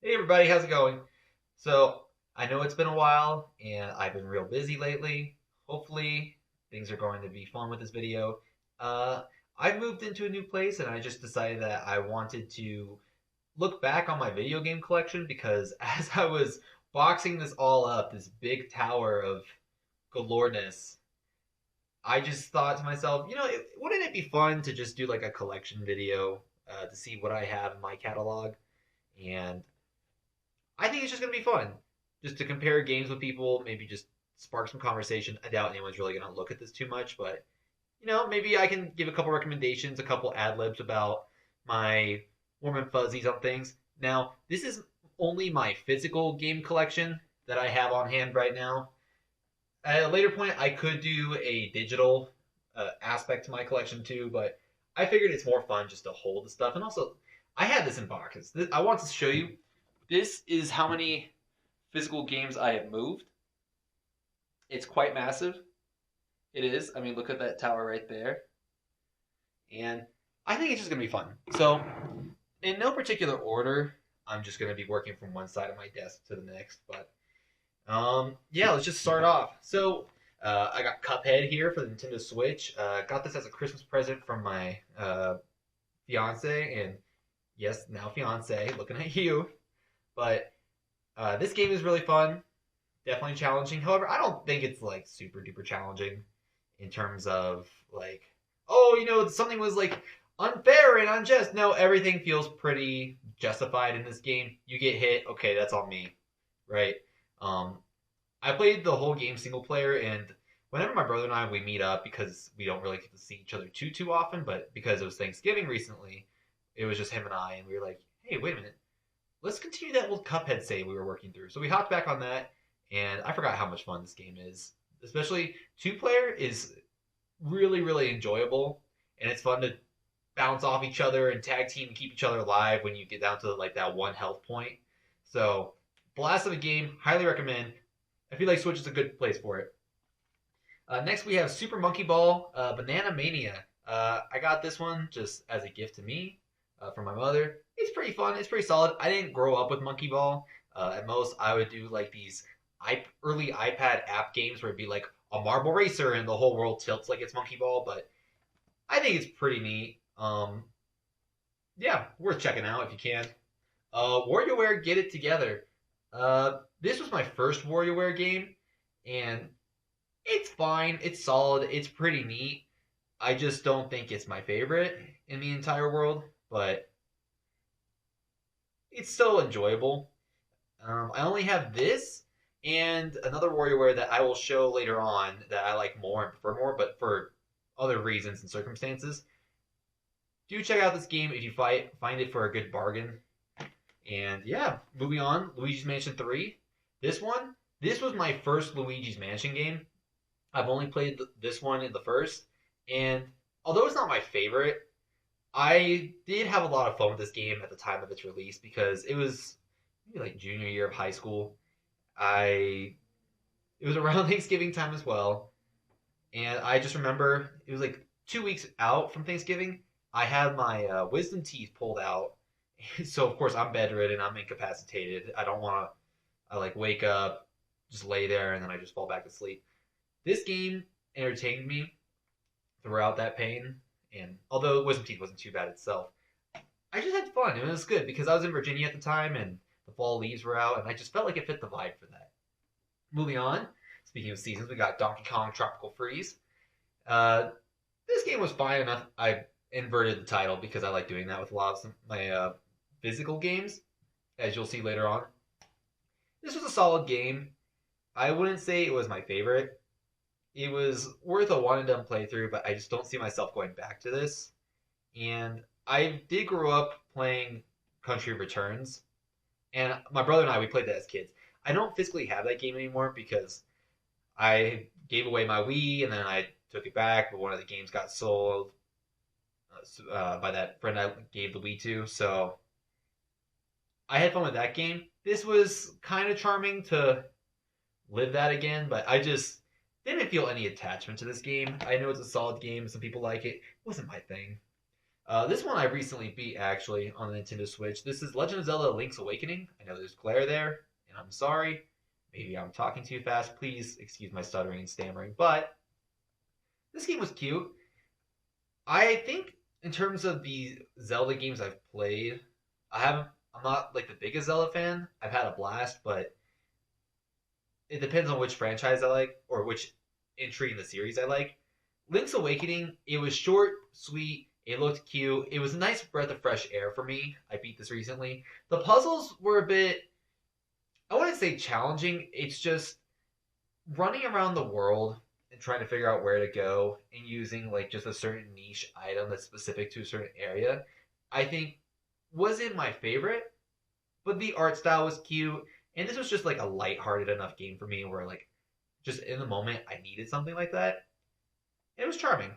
Hey everybody, how's it going? So, I know it's been a while and I've been real busy lately. Hopefully, things are going to be fun with this video. Uh, I moved into a new place and I just decided that I wanted to look back on my video game collection because as I was boxing this all up, this big tower of galoreness, I just thought to myself, wouldn't it be fun to just do like a collection video to see what I have in my catalog? And I think it's just going to be fun. Just to compare games with people, maybe just spark some conversation. I doubt anyone's really going to look at this too much, but maybe I can give a couple recommendations, a couple ad libs about my warm and fuzzies on things. Now, this is only my physical game collection that I have on hand right now. At a later point, I could do a digital aspect to my collection too, but I figured it's more fun just to hold the stuff. And also, I had this in boxes. I want to show you. This is how many physical games I have moved. It's quite massive. It is. I mean, look at that tower right there. And I think it's just going to be fun. So, in no particular order, I'm just going to be working from one side of my desk to the next. But, yeah, let's just start off. So, I got Cuphead here for the Nintendo Switch. Got this as a Christmas present from my fiance. And, yes, now fiance, looking at you. But this game is really fun. Definitely challenging. However, I don't think it's like super duper challenging in terms of like, oh, something was like unfair and unjust. No, everything feels pretty justified in this game. You get hit, okay, that's on me, right? Um, I played the whole game single player, and whenever my brother and I we meet up because we don't really get to see each other too often, but because it was Thanksgiving recently, it was just him and I, and we were like, hey, wait a minute, let's continue that old Cuphead save we were working through. So we hopped back on that, and I forgot how much fun this game is. Especially two player is really really enjoyable, and it's fun to bounce off each other and tag team and keep each other alive when you get down to like that one health point. So blast of a game, highly recommend. I feel like Switch is a good place for it. Next we have Super Monkey Ball Banana Mania. I got this one just as a gift to me from my mother. It's pretty fun. It's pretty solid. I didn't grow up with Monkey Ball. At most, I would do like these early iPad app games where it'd be like a marble racer and the whole world tilts like it's Monkey Ball. But I think it's pretty neat. Yeah, worth checking out if you can. WarioWare Get It Together. This was my first WarioWare game, and it's fine. It's solid. It's pretty neat. I just don't think it's my favorite in the entire world, but it's still enjoyable. I only have this and another WarioWare that I will show later on that I like more and prefer more, but for other reasons and circumstances. Do check out this game if you find it for a good bargain. And yeah, moving on, Luigi's Mansion 3. This was my first Luigi's Mansion game. I've only played this one in the first, and although it's not my favorite, I did have a lot of fun with this game at the time of its release because it was maybe like junior year of high school. I It was around Thanksgiving time as well, and I just remember it was like 2 weeks out from Thanksgiving. I had my wisdom teeth pulled out, so of course I'm bedridden. I'm incapacitated. I don't want to. I like wake up, just lay there, and then I just fall back to sleep. This game entertained me throughout that pain, and although wisdom teeth wasn't too bad itself, I just had fun. It was good because I was in Virginia at the time, and the fall leaves were out, and I just felt like it fit the vibe for that. Moving on, speaking of seasons, we got Donkey Kong Tropical Freeze. Uh, this game was fine enough. I inverted the title because I like doing that with a lot of my physical games, as you'll see later on. This was a solid game. I wouldn't say it was my favorite. It was worth a one and done playthrough, but I just don't see myself going back to this. And I did grow up playing Country Returns, and my brother and I we played that as kids. I don't physically have that game anymore because I gave away my Wii and then I took it back, but one of the games got sold by that friend I gave the Wii to. So I had fun with that game. This was kind of charming to live that again, but I just didn't feel any attachment to this game. I know it's a solid game. Some people like it. It wasn't my thing. This one I recently beat actually on the Nintendo Switch. This is Legend of Zelda: Link's Awakening. I know there's glare there, and I'm sorry. Maybe I'm talking too fast. Please excuse my stuttering and stammering. But this game was cute. I think in terms of the Zelda games I've played, I haven't. I'm not like the biggest Zelda fan. I've had a blast, but it depends on which franchise I like or which entry in the series I like. Link's Awakening, it was short, sweet, it looked cute. It was a nice breath of fresh air for me. I beat this recently. The puzzles were a bit, I wouldn't say challenging. It's just running around the world and trying to figure out where to go and using like just a certain niche item that's specific to a certain area. I think wasn't my favorite, but the art style was cute. And this was just like a light-hearted enough game for me where like just in the moment I needed something like that. And it was charming.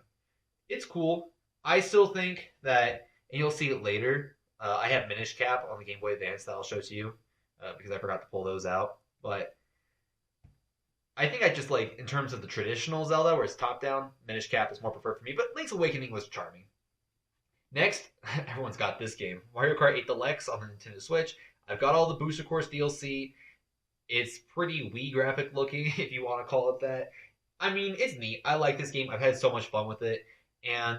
It's cool. I still think that, and you'll see it later. I have Minish Cap on the Game Boy Advance that I'll show to you because I forgot to pull those out. But I think I just like in terms of the traditional Zelda where it's top down, Minish Cap is more preferred for me. But Link's Awakening was charming. Next, everyone's got this game, Mario Kart 8 Deluxe on the Nintendo Switch. I've got all the Booster Course DLC. It's pretty Wii graphic looking, if you want to call it that. I mean, it's neat. I like this game. I've had so much fun with it. And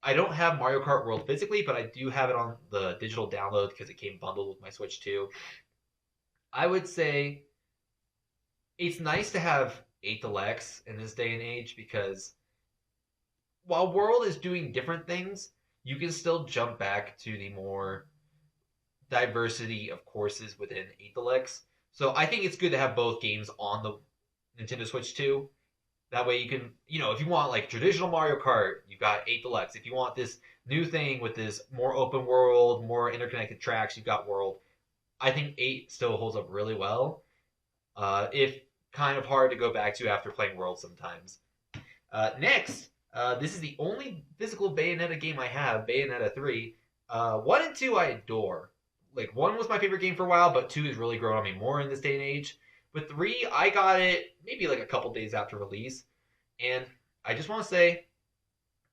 I don't have Mario Kart World physically, but I do have it on the digital download because it came bundled with my Switch too. I would say it's nice to have 8 Deluxe in this day and age because while World is doing different things, you can still jump back to the more diversity of courses within 8 Deluxe. So I think it's good to have both games on the Nintendo Switch too. That way you can, if you want like traditional Mario Kart, you've got 8 Deluxe. If you want this new thing with this more open world, more interconnected tracks, you've got World. I think 8 still holds up really well. If kind of hard to go back to after playing World sometimes. Next, this is the only physical Bayonetta game I have, Bayonetta 3. 1 and 2 I adore. Like 1 was my favorite game for a while, but 2 has really grown on me more in this day and age. With 3, I got it maybe like a couple days after release, and I just want to say,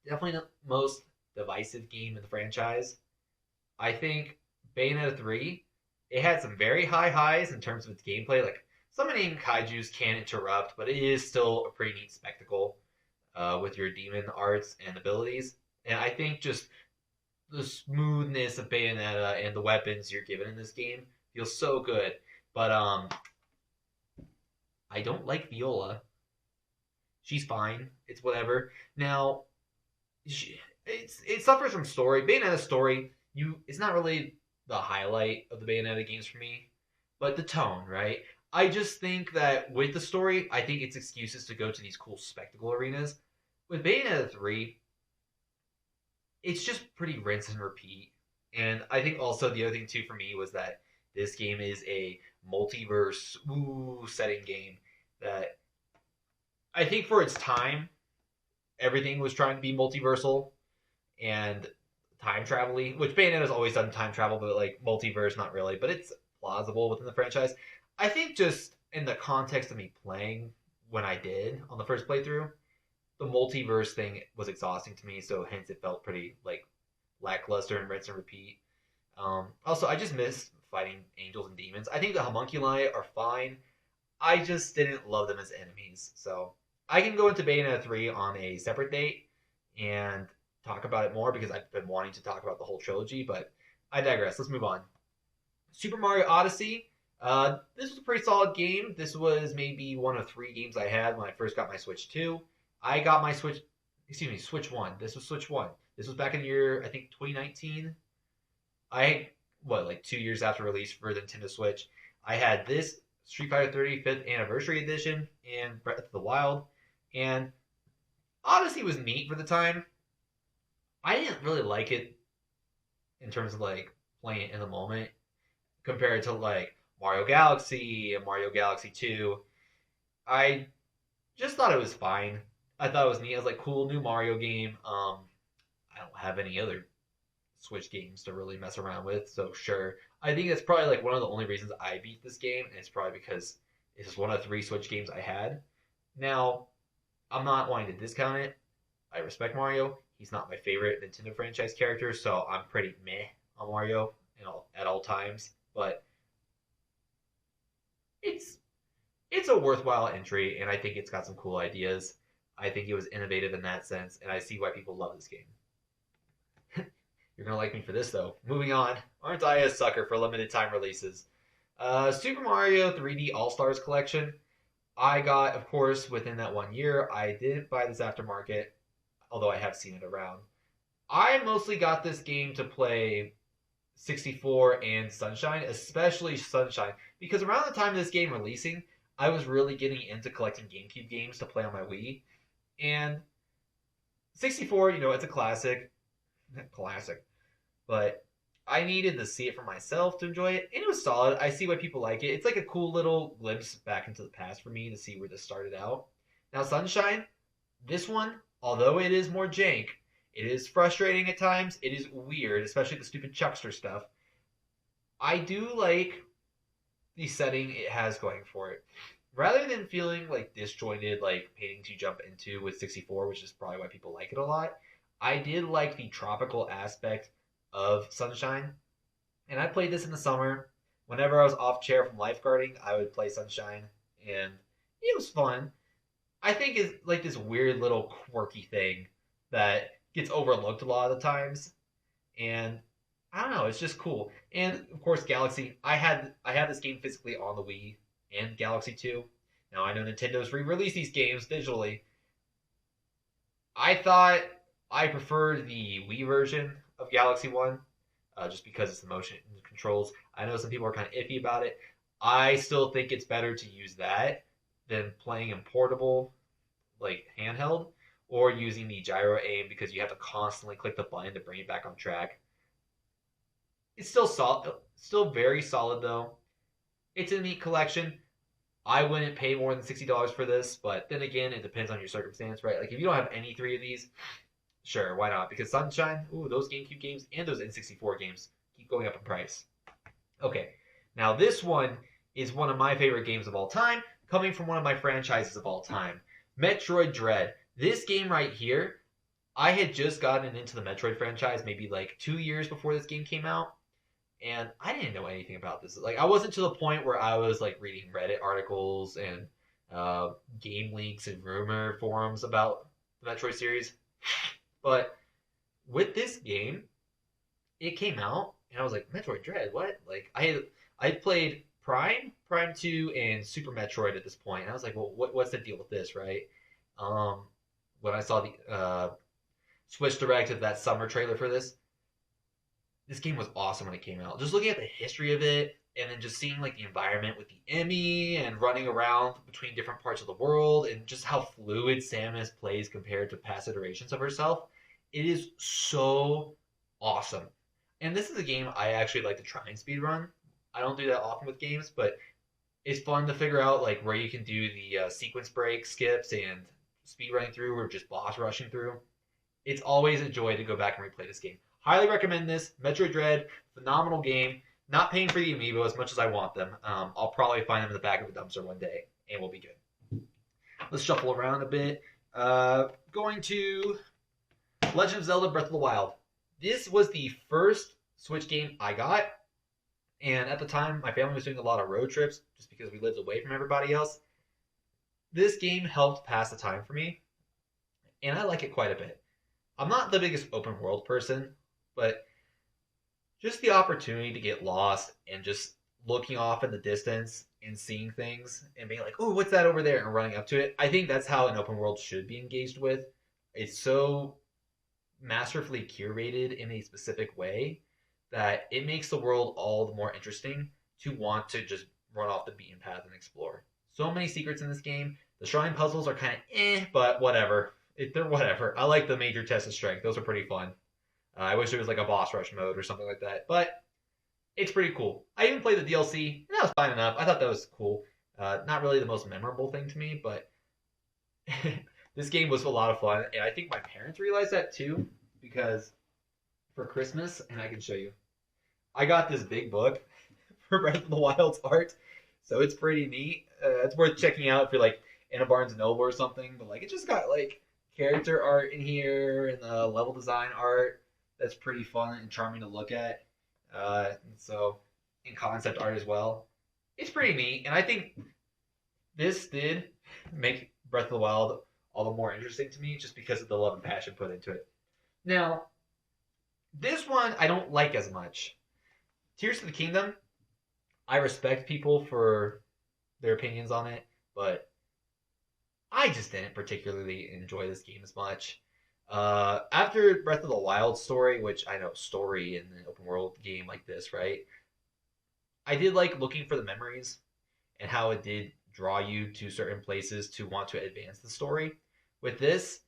definitely the most divisive game in the franchise. I think Bayonetta 3, it had some very high highs in terms of its gameplay. Like, summoning kaijus can interrupt, but it is still a pretty neat spectacle with your demon arts and abilities. And I think just the smoothness of Bayonetta and the weapons you're given in this game feels so good. But I don't like Viola. She's fine. It's whatever. Now, it suffers from story. Bayonetta's story, it's not really the highlight of the Bayonetta games for me, but the tone, right? I just think that with the story, I think it's excuses to go to these cool spectacle arenas. With Bayonetta 3, it's just pretty rinse and repeat. And I think also the other thing too for me was that this game is a multiverse setting game that I think for its time, everything was trying to be multiversal and time travel-y, which Bayonetta's always done time travel, but like multiverse, not really, but it's plausible within the franchise. I think just in the context of me playing when I did on the first playthrough, the multiverse thing was exhausting to me, so hence it felt pretty like lackluster and rinse and repeat. Also, I just miss fighting angels and demons. I think the homunculi are fine. I just didn't love them as enemies. So I can go into Bayonetta 3 on a separate date and talk about it more because I've been wanting to talk about the whole trilogy, but I digress. Let's move on. Super Mario Odyssey. This was a pretty solid game. This was maybe one of 3 games I had when I first got my Switch 2. I got my Switch 1. This was Switch 1. This was back in the year, I think, 2019. Like 2 years after release for the Nintendo Switch. I had this Street Fighter 35th Anniversary Edition and Breath of the Wild. And Odyssey was neat for the time. I didn't really like it in terms of like playing it in the moment compared to like Mario Galaxy and Mario Galaxy 2. I just thought it was fine. I thought it was neat. It was like cool new Mario game. I don't have any other Switch games to really mess around with, so sure. I think it's probably like one of the only reasons I beat this game, and it's probably because it's one of 3 Switch games I had. Now, I'm not wanting to discount it. I respect Mario. he's not my favorite Nintendo franchise character, so I'm pretty meh on Mario at all times. But it's it's a worthwhile entry, and I think it's got some cool ideas. I think it was innovative in that sense, and I see why people love this game. You're gonna like me for this though. Moving on, aren't I a sucker for limited time releases? Super Mario 3D All Stars Collection. I got, of course, within that 1 year. I didn't buy this aftermarket, although I have seen it around. I mostly got this game to play 64 and Sunshine, especially Sunshine, because around the time of this game releasing, I was really getting into collecting GameCube games to play on my Wii. And 64, it's a classic. Classic. But I needed to see it for myself to enjoy it, and it was solid. I see why people like it. It's like a cool little glimpse back into the past for me to see where this started out. Now, Sunshine, this one, although it is more jank, it is frustrating at times. It is weird, especially the stupid Chuckster stuff. I do like the setting it has going for it. Rather than feeling like disjointed, like Painting to Jump Into with 64, which is probably why people like it a lot, I did like the tropical aspect of Sunshine. And I played this in the summer. Whenever I was off chair from lifeguarding, I would play Sunshine, and it was fun. I think it's like this weird little quirky thing that gets overlooked a lot of the times, and I don't know, it's just cool. And of course, Galaxy. I had this game physically on the Wii and Galaxy 2. Now I know Nintendo's re-released these games digitally. I thought I preferred the Wii version of Galaxy 1, just because it's the motion controls. I know some people are kind of iffy about it. I still think it's better to use that than playing in portable, like handheld, or using the gyro aim because you have to constantly click the button to bring it back on track. It's still solid, still very solid though. It's a neat collection. I wouldn't pay more than $60 for this, but then again, it depends on your circumstance, right? Like if you don't have any three of these, sure, why not? Because Sunshine, those GameCube games and those N64 games keep going up in price. Okay, now this one is one of my favorite games of all time, coming from one of my franchises of all time, Metroid Dread. This game right here, I had just gotten into the Metroid franchise maybe like 2 years before this game came out, and I didn't know anything about this. Like I wasn't to the point where I was like reading Reddit articles and game leaks and rumor forums about the Metroid series. But with this game, it came out, and I was like, Metroid Dread, what? Like, I played Prime 2, and Super Metroid at this point, and I was like, well, what's the deal with this, right? When I saw the Switch Direct of that summer trailer for this game was awesome when it came out. Just looking at the history of it, and then just seeing like the environment with the Emmy and running around between different parts of the world, and just how fluid Samus plays compared to past iterations of herself, it is so awesome. And this is a game I actually like to try and speedrun. I don't do that often with games, but it's fun to figure out like where you can do the sequence break skips and speedrunning through or just boss rushing through. It's always a joy to go back and replay this game. Highly recommend this. Metroid Dread, phenomenal game. Not paying for the amiibo as much as I want them. I'll probably find them in the back of a dumpster one day, and we'll be good. Let's shuffle around a bit. Going to Legend of Zelda Breath of the Wild. This was the first Switch game I got, and at the time, my family was doing a lot of road trips just because we lived away from everybody else. This game helped pass the time for me, and I like it quite a bit. I'm not the biggest open world person, but just the opportunity to get lost and just looking off in the distance and seeing things and being like, oh, what's that over there? And running up to it. I think that's how an open world should be engaged with. It's so masterfully curated in a specific way that it makes the world all the more interesting to want to just run off the beaten path and explore. So many secrets in this game. The shrine puzzles are kind of but whatever. They're whatever. I like the major test of strength. Those are pretty fun. I wish there was like a boss rush mode or something like that, but it's pretty cool. I even played the DLC, and that was fine enough. I thought that was cool. Not really the most memorable thing to me, but this game was a lot of fun, and I think my parents realized that too, because for Christmas, and I can show you, I got this big book for Breath of the Wild's art, so it's pretty neat. It's worth checking out if you're like in a Barnes & Noble or something, but like it just got like character art in here and the level design art that's pretty fun and charming to look at. So, in concept art as well, it's pretty neat. And I think this did make Breath of the Wild all the more interesting to me just because of the love and passion put into it. Now, this one I don't like as much. Tears of the Kingdom, I respect people for their opinions on it, but I just didn't particularly enjoy this game as much. After Breath of the Wild story, which I know story in an open world game like this, right? I did like looking for the memories and how it did draw you to certain places to want to advance the story. With this,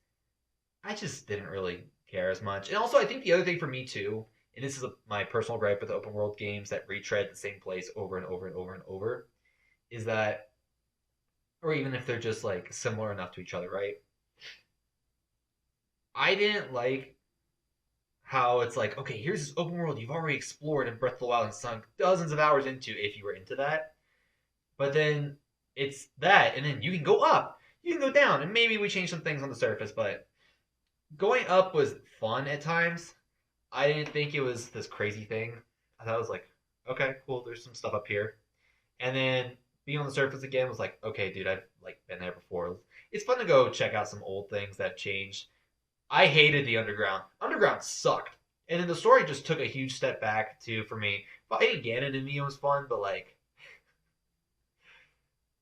I just didn't really care as much. And also, I think the other thing for me too, and this is my personal gripe with the open world games that retread the same place over and over and over and over, is that, or even if they're just like similar enough to each other, right? I didn't like how it's like, okay, here's this open world you've already explored in Breath of the Wild and sunk dozens of hours into if you were into that. But then it's that, and then you can go up, you can go down, and maybe we change some things on the surface, but going up was fun at times. I didn't think it was this crazy thing. I thought it was like, okay, cool, there's some stuff up here. And then being on the surface again was like, okay, dude, I've like been there before. It's fun to go check out some old things that have changed. I hated the underground. Underground sucked. And then the story just took a huge step back too for me. Fighting Ganon in Neo was fun, but like,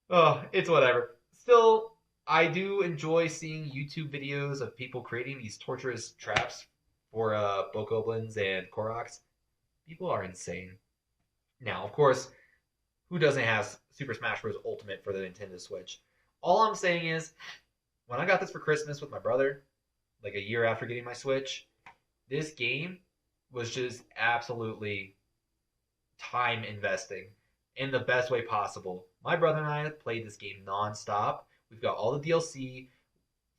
oh, it's whatever. Still, I do enjoy seeing YouTube videos of people creating these torturous traps for Bokoblins and Koroks. People are insane. Now, of course, who doesn't have Super Smash Bros. Ultimate for the Nintendo Switch? All I'm saying is, when I got this for Christmas with my brother, like a year after getting my Switch, this game was just absolutely time investing in the best way possible. My brother and I played this game nonstop. We've got all the DLC.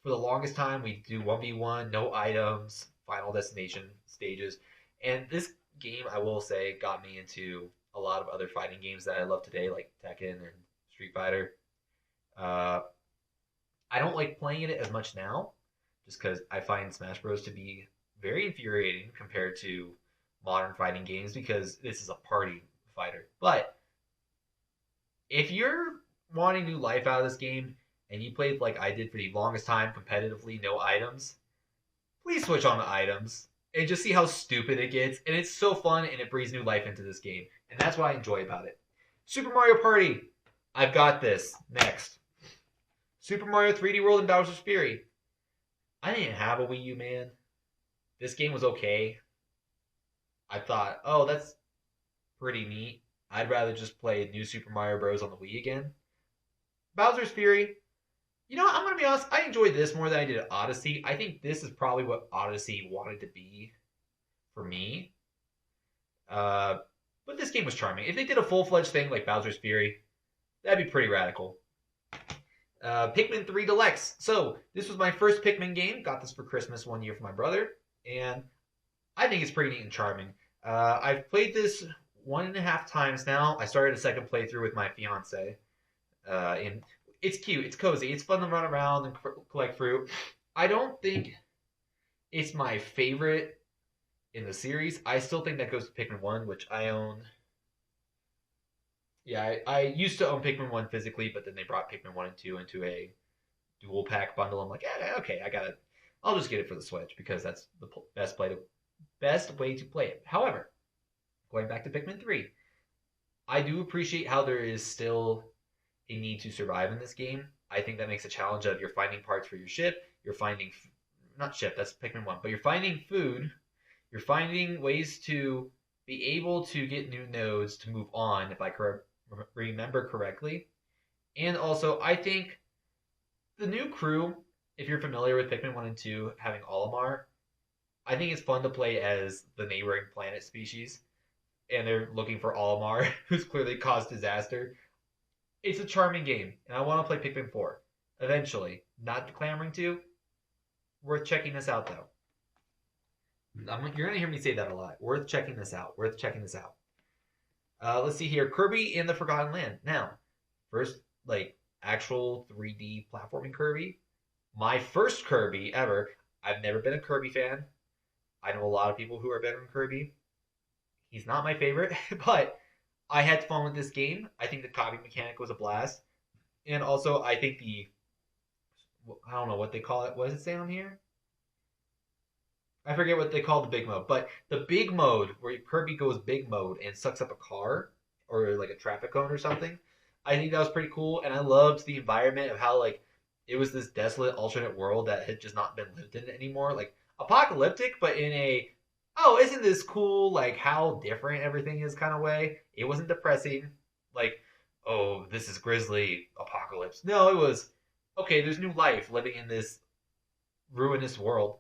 For the longest time, we do 1v1, no items, final destination stages. And this game, I will say, got me into a lot of other fighting games that I love today, like Tekken and Street Fighter. Uh, I don't like playing it as much now, just because I find Smash Bros. To be very infuriating compared to modern fighting games because this is a party fighter. But if you're wanting new life out of this game and you played like I did for the longest time competitively, no items, please switch on the items and just see how stupid it gets. And it's so fun and it breathes new life into this game. And that's what I enjoy about it. Super Mario Party. I've got this. Next. Super Mario 3D World and Bowser's Fury. I didn't have a Wii U, man. This game was okay. I thought, oh, that's pretty neat. I'd rather just play New Super Mario Bros. On the Wii again. Bowser's Fury. You know what? I'm going to be honest. I enjoyed this more than I did Odyssey. I think this is probably what Odyssey wanted to be for me. But this game was charming. If they did a full-fledged thing like Bowser's Fury, that'd be pretty radical. Pikmin 3 Deluxe. So, this was my first Pikmin game. Got this for Christmas one year for my brother. And I think it's pretty neat and charming. I've played this 1.5 times now. I started a second playthrough with my fiance. And it's cute. It's cozy. It's fun to run around and collect fruit. I don't think it's my favorite in the series. I still think that goes to Pikmin 1, which I own. Yeah, I used to own Pikmin 1 physically, but then they brought Pikmin 1 and 2 into a dual pack bundle. I'm like, yeah, okay, I'll just get it for the Switch because that's the best way to play it. However, going back to Pikmin 3, I do appreciate how there is still a need to survive in this game. I think that makes a challenge of you're finding parts for your ship, you're finding, not ship, that's Pikmin 1, but you're finding food, you're finding ways to be able to get new nodes to move on, if I remember correctly. And also, I think the new crew, if you're familiar with Pikmin 1 and 2, having Olimar, I think it's fun to play as the neighboring planet species, and they're looking for Olimar, who's clearly caused disaster. It's a charming game, and I want to play Pikmin 4 eventually. Not clamoring to. Worth checking this out, though. You're going to hear me say that a lot. Worth checking this out. Worth checking this out. Let's see here. Kirby in the Forgotten Land. Now, first, like, actual 3D platforming Kirby. My first Kirby ever. I've never been a Kirby fan. I know a lot of people who are better than Kirby. He's not my favorite, but I had fun with this game. I think the copy mechanic was a blast. And also, I think I don't know what they call it. What does it say on here? I forget what they call the big mode, but the big mode where Kirby goes big mode and sucks up a car or like a traffic cone or something. I think that was pretty cool, and I loved the environment of how like it was this desolate alternate world that had just not been lived in anymore, like apocalyptic, but in a oh isn't this cool like how different everything is kind of way. It wasn't depressing, like oh this is grisly apocalypse. No, it was okay. There's new life living in this ruinous world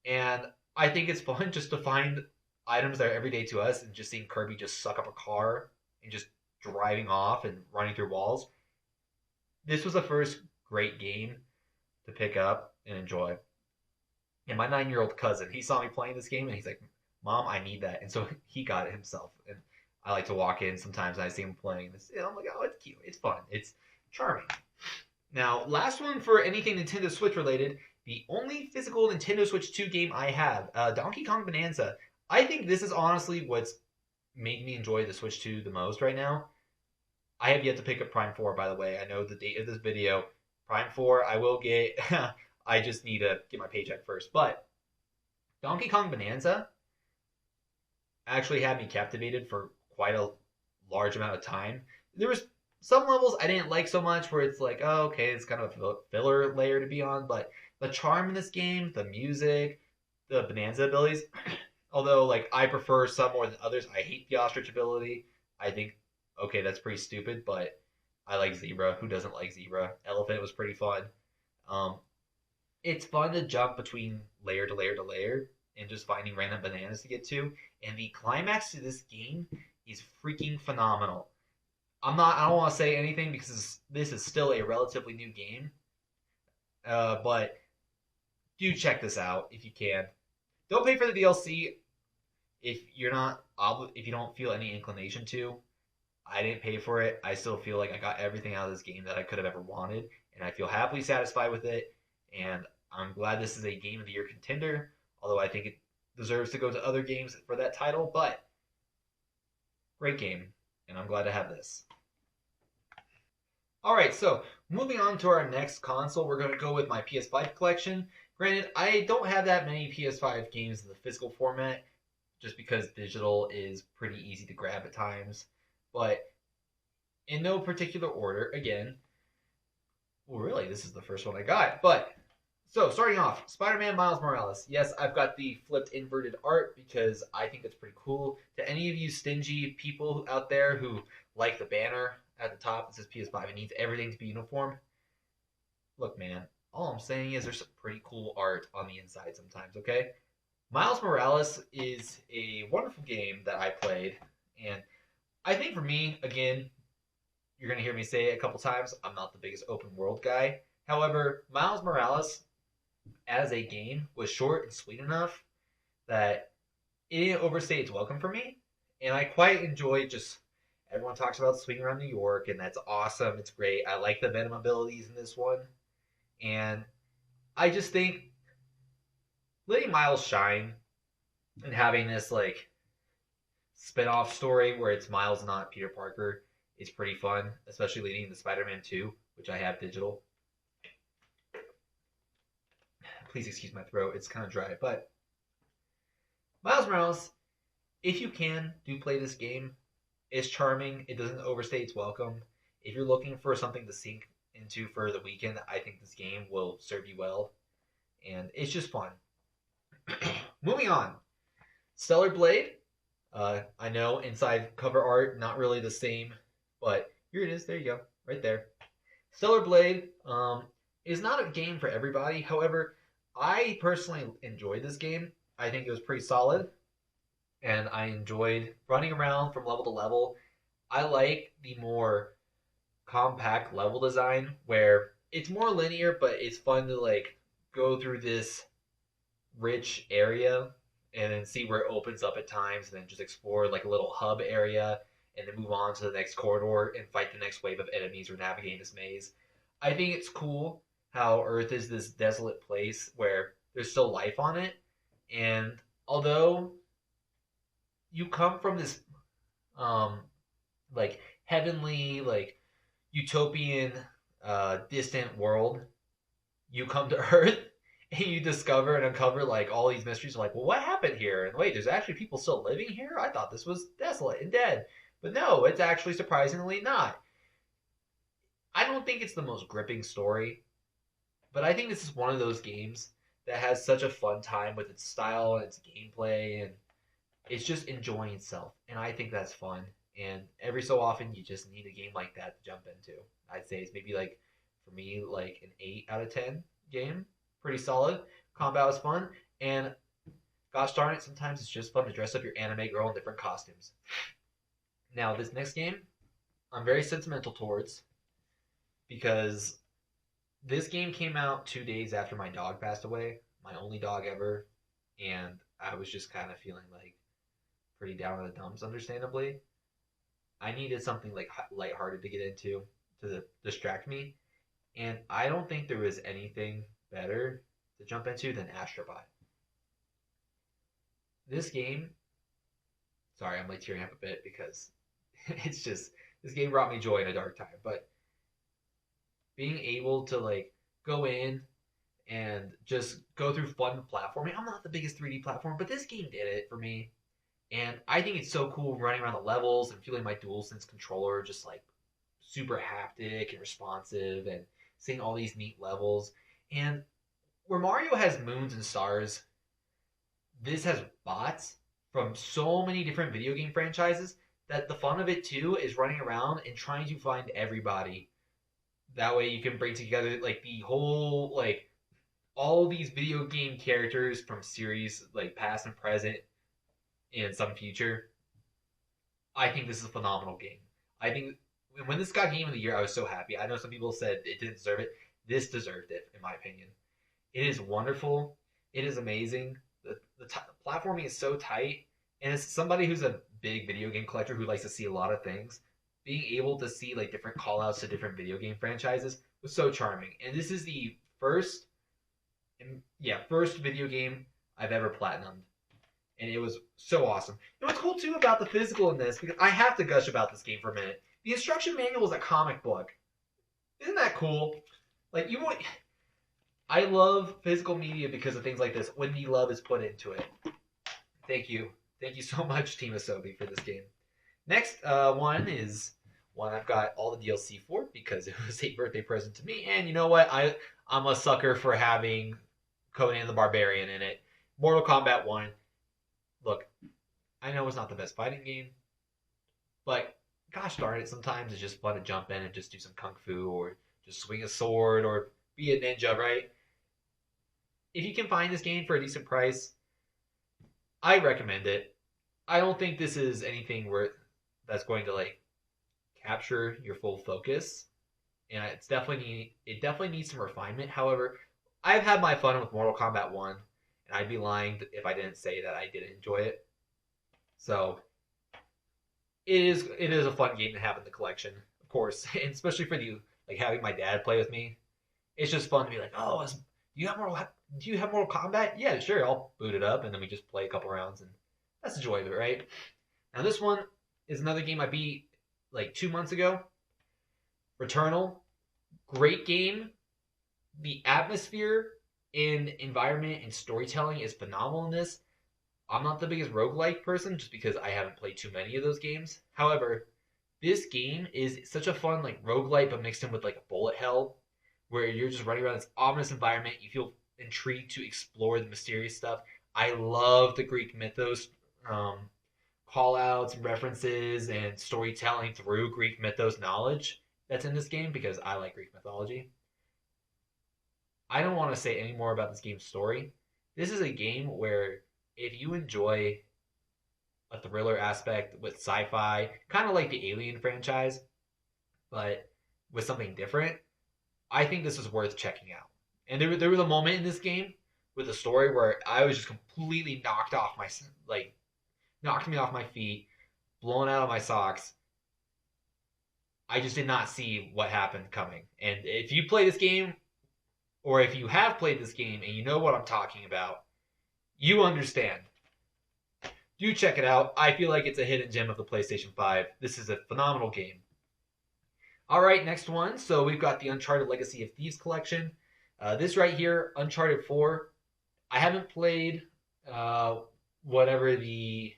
and I think it's fun just to find items that are everyday to us and just seeing Kirby just suck up a car and just driving off and running through walls. This was the first great game to pick up and enjoy. And my 9-year-old cousin, he saw me playing this game and he's like, Mom, I need that. And so he got it himself. And I like to walk in sometimes and I see him playing this. And I'm like, oh, it's cute. It's fun. It's charming. Now, last one for anything Nintendo Switch related. The only physical Nintendo Switch 2 game I have, Donkey Kong Bonanza. I think this is honestly what's made me enjoy the Switch 2 the most right now. I have yet to pick up Prime 4, by the way. I know the date of this video. Prime 4, I will get. I just need to get my paycheck first. But Donkey Kong Bonanza actually had me captivated for quite a large amount of time. There was some levels I didn't like so much where it's like, oh, okay, it's kind of a filler layer to be on, but the charm in this game, the music, the Bonanza abilities, although like I prefer some more than others. I hate the ostrich ability. I think okay, that's pretty stupid, but I like Zebra. Who doesn't like Zebra? Elephant was pretty fun. Um, it's fun to jump between layer to layer to layer and just finding random bananas to get to. And the climax to this game is freaking phenomenal. I don't want to say anything because this is still a relatively new game. But do check this out if you can. Don't pay for the DLC if you're not if you don't feel any inclination to. I didn't pay for it. I still feel like I got everything out of this game that I could have ever wanted, and I feel happily satisfied with it. And I'm glad this is a Game of the Year contender, although I think it deserves to go to other games for that title. But great game, and I'm glad to have this. All right, so moving on to our next console, we're going to go with my PS5 collection. Granted, I don't have that many PS5 games in the physical format, just because digital is pretty easy to grab at times. But in no particular order, again, well, really, this is the first one I got. But so starting off, Spider-Man Miles Morales. Yes, I've got the flipped inverted art because I think it's pretty cool. To any of you stingy people out there who like the banner at the top that says PS5, it needs everything to be uniform. Look, man, all I'm saying is there's some pretty cool art on the inside sometimes, okay? Miles Morales is a wonderful game that I played, and I think for me, again, you're going to hear me say it a couple times, I'm not the biggest open world guy. However, Miles Morales as a game was short and sweet enough that it didn't overstay its welcome for me. And I quite enjoyed just everyone talks about swinging around New York, and that's awesome. It's great. I like the Venom abilities in this one. And I just think letting Miles shine and having this like spin-off story where it's Miles not Peter Parker is pretty fun, especially leading into Spider-Man 2, which I have digital. Please excuse my throat, it's kind of dry. But Miles Morales, if you can, do play this game. It's charming. It doesn't overstay its welcome. If you're looking for something to sink into for the weekend, I think this game will serve you well. And it's just fun. Moving on. Stellar Blade. I know inside cover art, not really the same, but here it is. There you go. Right there. Stellar Blade is not a game for everybody. However, I personally enjoyed this game. I think it was pretty solid, and I enjoyed running around from level to level. I like the more compact level design where it's more linear, but it's fun to like go through this rich area and then see where it opens up at times, and then just explore like a little hub area, and then move on to the next corridor and fight the next wave of enemies or navigate this maze. I think it's cool. how Earth is this desolate place where there's still life on it, and although you come from this um like heavenly, like utopian, distant world, you come to Earth and you discover and uncover like all these mysteries. Like, well, what happened here? And wait, there's actually people still living here. I thought this was desolate and dead, but no, it's actually surprisingly not. I don't think it's the most gripping story, but I think this is one of those games that has such a fun time with its style and its gameplay, and it's just enjoying itself. And I think that's fun. And every so often, you just need a game like that to jump into. I'd say it's maybe like, for me, like an 8 out of 10 game. Pretty solid. Combat was fun. And gosh darn it, sometimes it's just fun to dress up your anime girl in different costumes. Now, this next game, I'm very sentimental towards because this game came out 2 days after my dog passed away, my only dog ever, and I was just kind of feeling like pretty down in the dumps, understandably. I needed something like lighthearted to get into to distract me, and I don't think there was anything better to jump into than Astrobot. This game, sorry, I'm like tearing up a bit because it's just this game brought me joy in a dark time, but being able to like go in and just go through fun platforming. I'm not the biggest 3D platform, but this game did it for me. And I think it's so cool running around the levels and feeling my DualSense controller just like super haptic and responsive and seeing all these neat levels. And where Mario has moons and stars, this has bots from so many different video game franchises that the fun of it too is running around and trying to find everybody. That way you can bring together like the whole like all these video game characters from series like past and present and some future. I think this is a phenomenal game. I think when this got Game of the Year, I was so happy. I know some people said it didn't deserve it. This deserved it, in my opinion. It is wonderful. It is amazing. The platforming is so tight, and as somebody who's a big video game collector who likes to see a lot of things, being able to see like different call outs to different video game franchises was so charming. And this is the first video game I've ever platinumed, and it was so awesome. And what's cool too about the physical in this, because I have to gush about this game for a minute. The instruction manual is a comic book. Isn't that cool? Like you would, I love physical media because of things like this. When the love is put into it. Thank you so much, Team Asobi, for this game. Next one is one I've got all the DLC for because it was a birthday present to me. And you know what? I'm a sucker for having Conan the Barbarian in it. Mortal Kombat 1. Look, I know it's not the best fighting game, but gosh darn it, sometimes it's just fun to jump in and just do some kung fu or just swing a sword or be a ninja, right? If you can find this game for a decent price, I recommend it. I don't think this is anything worth that's going to like capture your full focus, and it definitely needs some refinement. However, I've had my fun with Mortal Kombat 1, and I'd be lying if I didn't say that I didn't enjoy it. So it is a fun game to have in the collection, of course, and especially for you like having my dad play with me. It's just fun to be like, oh, do you have Mortal Kombat? Yeah, sure. I'll boot it up, and then we just play a couple rounds, and that's the joy of it, right? Now this one is another game I beat like 2 months ago. Returnal, great game. The atmosphere and environment and storytelling is phenomenal in this. I'm not the biggest roguelike person just because I haven't played too many of those games. However, this game is such a fun like roguelike but mixed in with like a bullet hell where you're just running around this ominous environment. You feel intrigued to explore the mysterious stuff. I love the Greek mythos call outs and references and storytelling through Greek mythos knowledge that's in this game because I like Greek mythology. I don't want to say any more about this game's story. This is a game where if you enjoy a thriller aspect with sci-fi, kind of like the Alien franchise, but with something different, I think this is worth checking out. And there was a moment in this game with a story where I was just completely knocked me off my feet, blown out of my socks. I just did not see what happened coming. And if you play this game, or if you have played this game and you know what I'm talking about, you understand. Do check it out. I feel like it's a hidden gem of the PlayStation 5. This is a phenomenal game. All right, next one. So we've got the Uncharted Legacy of Thieves collection. This right here, Uncharted 4. I haven't played whatever the.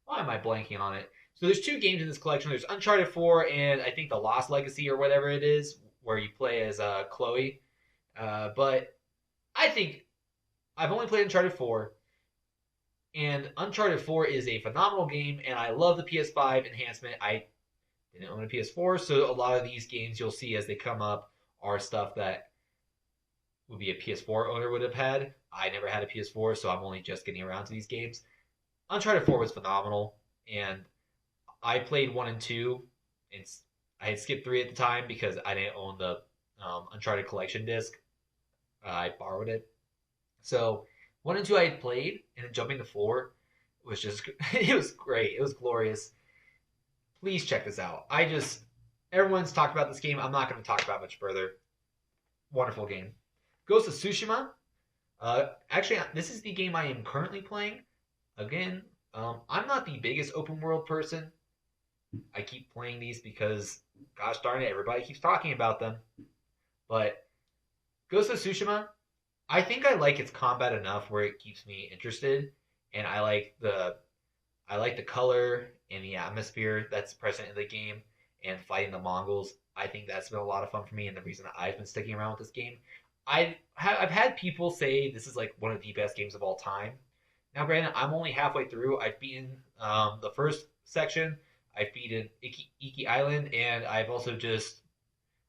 Why am I blanking on it? So there's two games in this collection. There's Uncharted 4 and I think the Lost Legacy or whatever it is, where you play as Chloe. But I think I've only played Uncharted 4, and Uncharted 4 is a phenomenal game, and I love the PS5 enhancement. I didn't own a PS4, so a lot of these games you'll see as they come up are stuff that would be a PS4 owner would have had. I never had a PS4, so I'm only just getting around to these games. Uncharted 4 was phenomenal, and I played 1 and 2, and I had skipped 3 at the time because I didn't own the Uncharted collection disc. I borrowed it. So 1 and 2 I had played, and then jumping to 4 was just, it was great. It was glorious. Please check this out. Everyone's talked about this game. I'm not going to talk about it much further. Wonderful game. Ghost of Tsushima. Actually, this is the game I am currently playing. Again, I'm not the biggest open world person. I keep playing these because, gosh darn it, everybody keeps talking about them. But Ghost of Tsushima, I think I like its combat enough where it keeps me interested, and I like the color and the atmosphere that's present in the game, and fighting the Mongols. I think that's been a lot of fun for me, and the reason I've been sticking around with this game. I've had people say this is like one of the best games of all time. Now, granted, I'm only halfway through. I've beaten the first section. I've beaten Iki Island, and I've also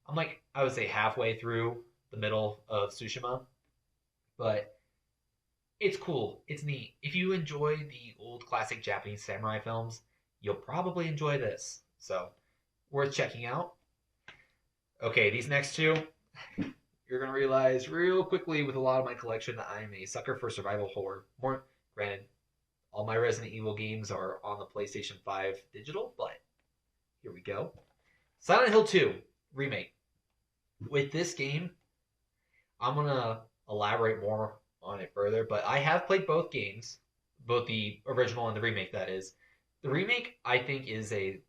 I'm like, I would say halfway through the middle of Tsushima. But it's cool. It's neat. If you enjoy the old classic Japanese samurai films, you'll probably enjoy this. So, worth checking out. Okay, these next two, you're going to realize real quickly with a lot of my collection that I'm a sucker for survival horror. More granted, all my Resident Evil games are on the PlayStation 5 digital, but here we go. Silent Hill 2 remake. With this game, I'm going to elaborate more on it further, but I have played both games, both the original and the remake, that is. The remake, I think, is a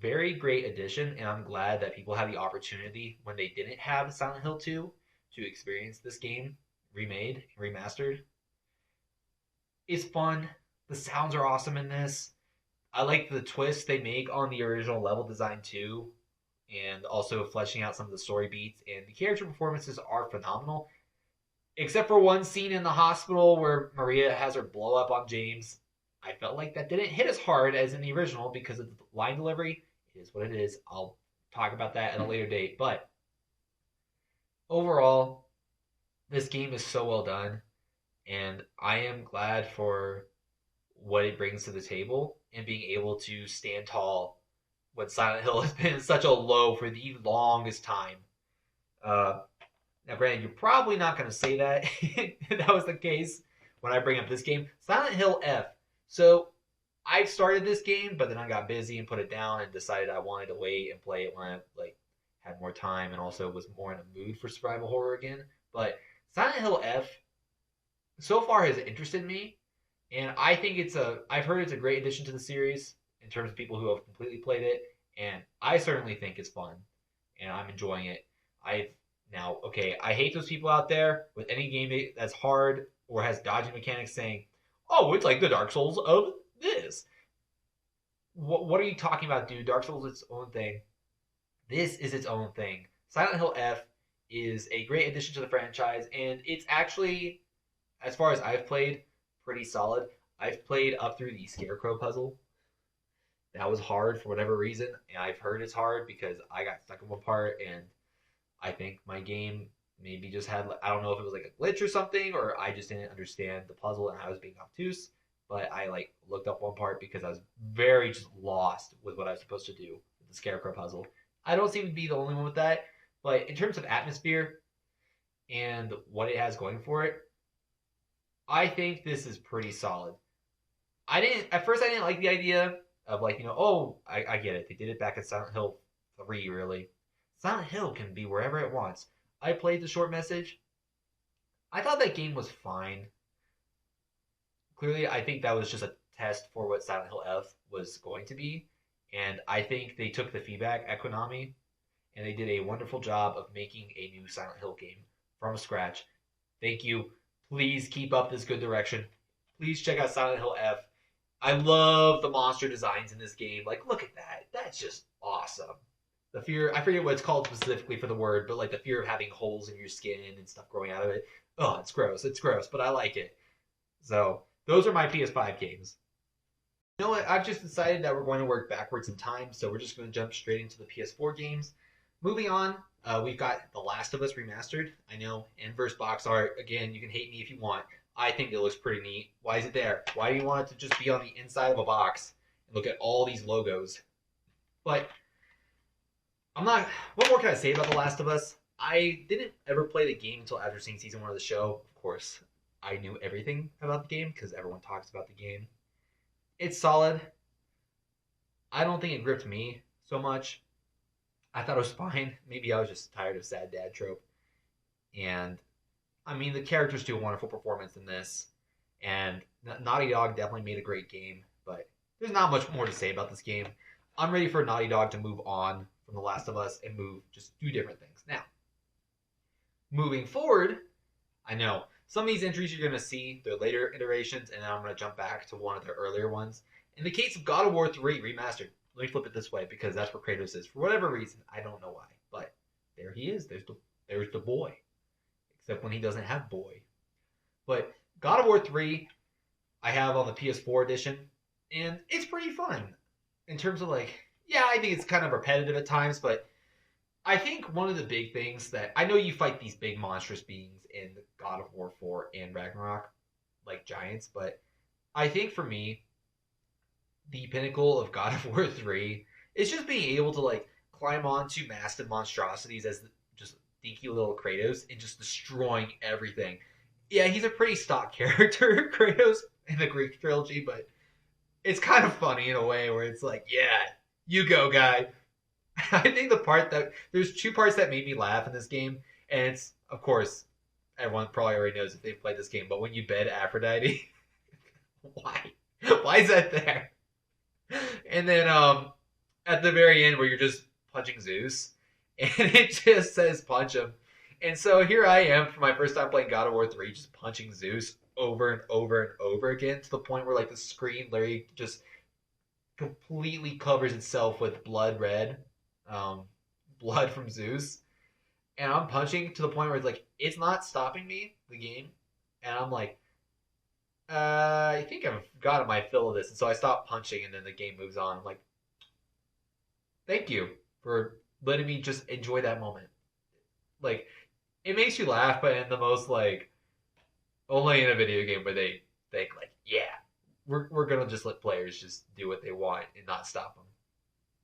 very great addition, and I'm glad that people had the opportunity when they didn't have Silent Hill 2 to experience this game remade and remastered. It's fun. The sounds are awesome in this. I like the twist they make on the original level design too, and also fleshing out some of the story beats, and the character performances are phenomenal. Except for one scene in the hospital where Maria has her blow up on James. I felt like that didn't hit as hard as in the original because of the line delivery. It is what it is. I'll talk about that at a later date. But overall, this game is so well done. And I am glad for what it brings to the table and being able to stand tall when Silent Hill has been such a low for the longest time. Now, granted, you're probably not going to say that that was the case when I bring up this game. Silent Hill F. So, I started this game, but then I got busy and put it down and decided I wanted to wait and play it when I had more time and also was more in a mood for survival horror again. But Silent Hill F so far has interested me, and I think I've heard it's a great addition to the series in terms of people who have completely played it, and I certainly think it's fun, and I'm enjoying it. I hate those people out there with any game that's hard or has dodging mechanics saying, "Oh, it's like the Dark Souls of this." What are you talking about, dude? Dark Souls is its own thing. This is its own thing. Silent Hill F is a great addition to the franchise, and it's actually, as far as I've played, pretty solid. I've played up through the Scarecrow puzzle. That was hard for whatever reason, and I've heard it's hard because I got stuck in one part, and I think my game maybe just had, I don't know if it was like a glitch or something, or I just didn't understand the puzzle and I was being obtuse, but I looked up one part because I was very just lost with what I was supposed to do with the Scarecrow puzzle. I don't seem to be the only one with that, but in terms of atmosphere and what it has going for it, I think this is pretty solid. At first I didn't like the idea of I get it. They did it back in Silent Hill 3, really. Silent Hill can be wherever it wants. I played The Short Message. I thought that game was fine. Clearly, I think that was just a test for what Silent Hill F was going to be. And I think they took the feedback at Konami and they did a wonderful job of making a new Silent Hill game from scratch. Thank you. Please keep up this good direction. Please check out Silent Hill F. I love the monster designs in this game. Like, look at that. That's just awesome. The fear, I forget what it's called specifically for the word, but like the fear of having holes in your skin and stuff growing out of it. Oh, it's gross. It's gross, but I like it. So, those are my PS5 games. You know what? I've just decided that we're going to work backwards in time, so we're just going to jump straight into the PS4 games. Moving on, we've got The Last of Us Remastered. I know, inverse box art. Again, you can hate me if you want. I think it looks pretty neat. Why is it there? Why do you want it to just be on the inside of a box and look at all these logos? But I'm not. What more can I say about The Last of Us? I didn't ever play the game until after seeing season 1 of the show. Of course, I knew everything about the game because everyone talks about the game. It's solid. I don't think it gripped me so much. I thought it was fine. Maybe I was just tired of sad dad trope. And I mean, the characters do a wonderful performance in this. And Naughty Dog definitely made a great game. But there's not much more to say about this game. I'm ready for Naughty Dog to move on from The Last of Us and just do different things. Now, moving forward, I know some of these entries you're going to see, they're later iterations, and then I'm going to jump back to one of their earlier ones. In the case of God of War 3 Remastered, let me flip it this way because that's where Kratos is. For whatever reason, I don't know why, but there he is. There's the boy. Except when he doesn't have boy. But God of War 3, I have on the PS4 edition, and it's pretty fun. In terms of like, yeah, I think it's kind of repetitive at times, but I think one of the big things that I know you fight these big monstrous beings in God of War 4 and Ragnarok, like giants, but I think for me, the pinnacle of God of War 3 is just being able to like climb onto massive monstrosities as just dinky little Kratos and just destroying everything. Yeah, he's a pretty stock character, Kratos, in the Greek trilogy, but it's kind of funny in a way where it's like, yeah, you go, guy. I think there's two parts that made me laugh in this game, and it's, of course, everyone probably already knows if they've played this game, but when you bed Aphrodite, why? Why is that there? And then at the very end where you're just punching Zeus, and it just says punch him. And so here I am for my first time playing God of War 3, just punching Zeus over and over and over again to the point where like the screen literally just completely covers itself with blood red. Blood from Zeus, and I'm punching to the point where it's like it's not stopping me, the game, and I'm like, I think I've gotten my fill of this, and so I stop punching, and then the game moves on. I'm like, thank you for letting me just enjoy that moment. Like, it makes you laugh, but in the most like only in a video game where they think like, yeah, we're gonna just let players just do what they want and not stop them.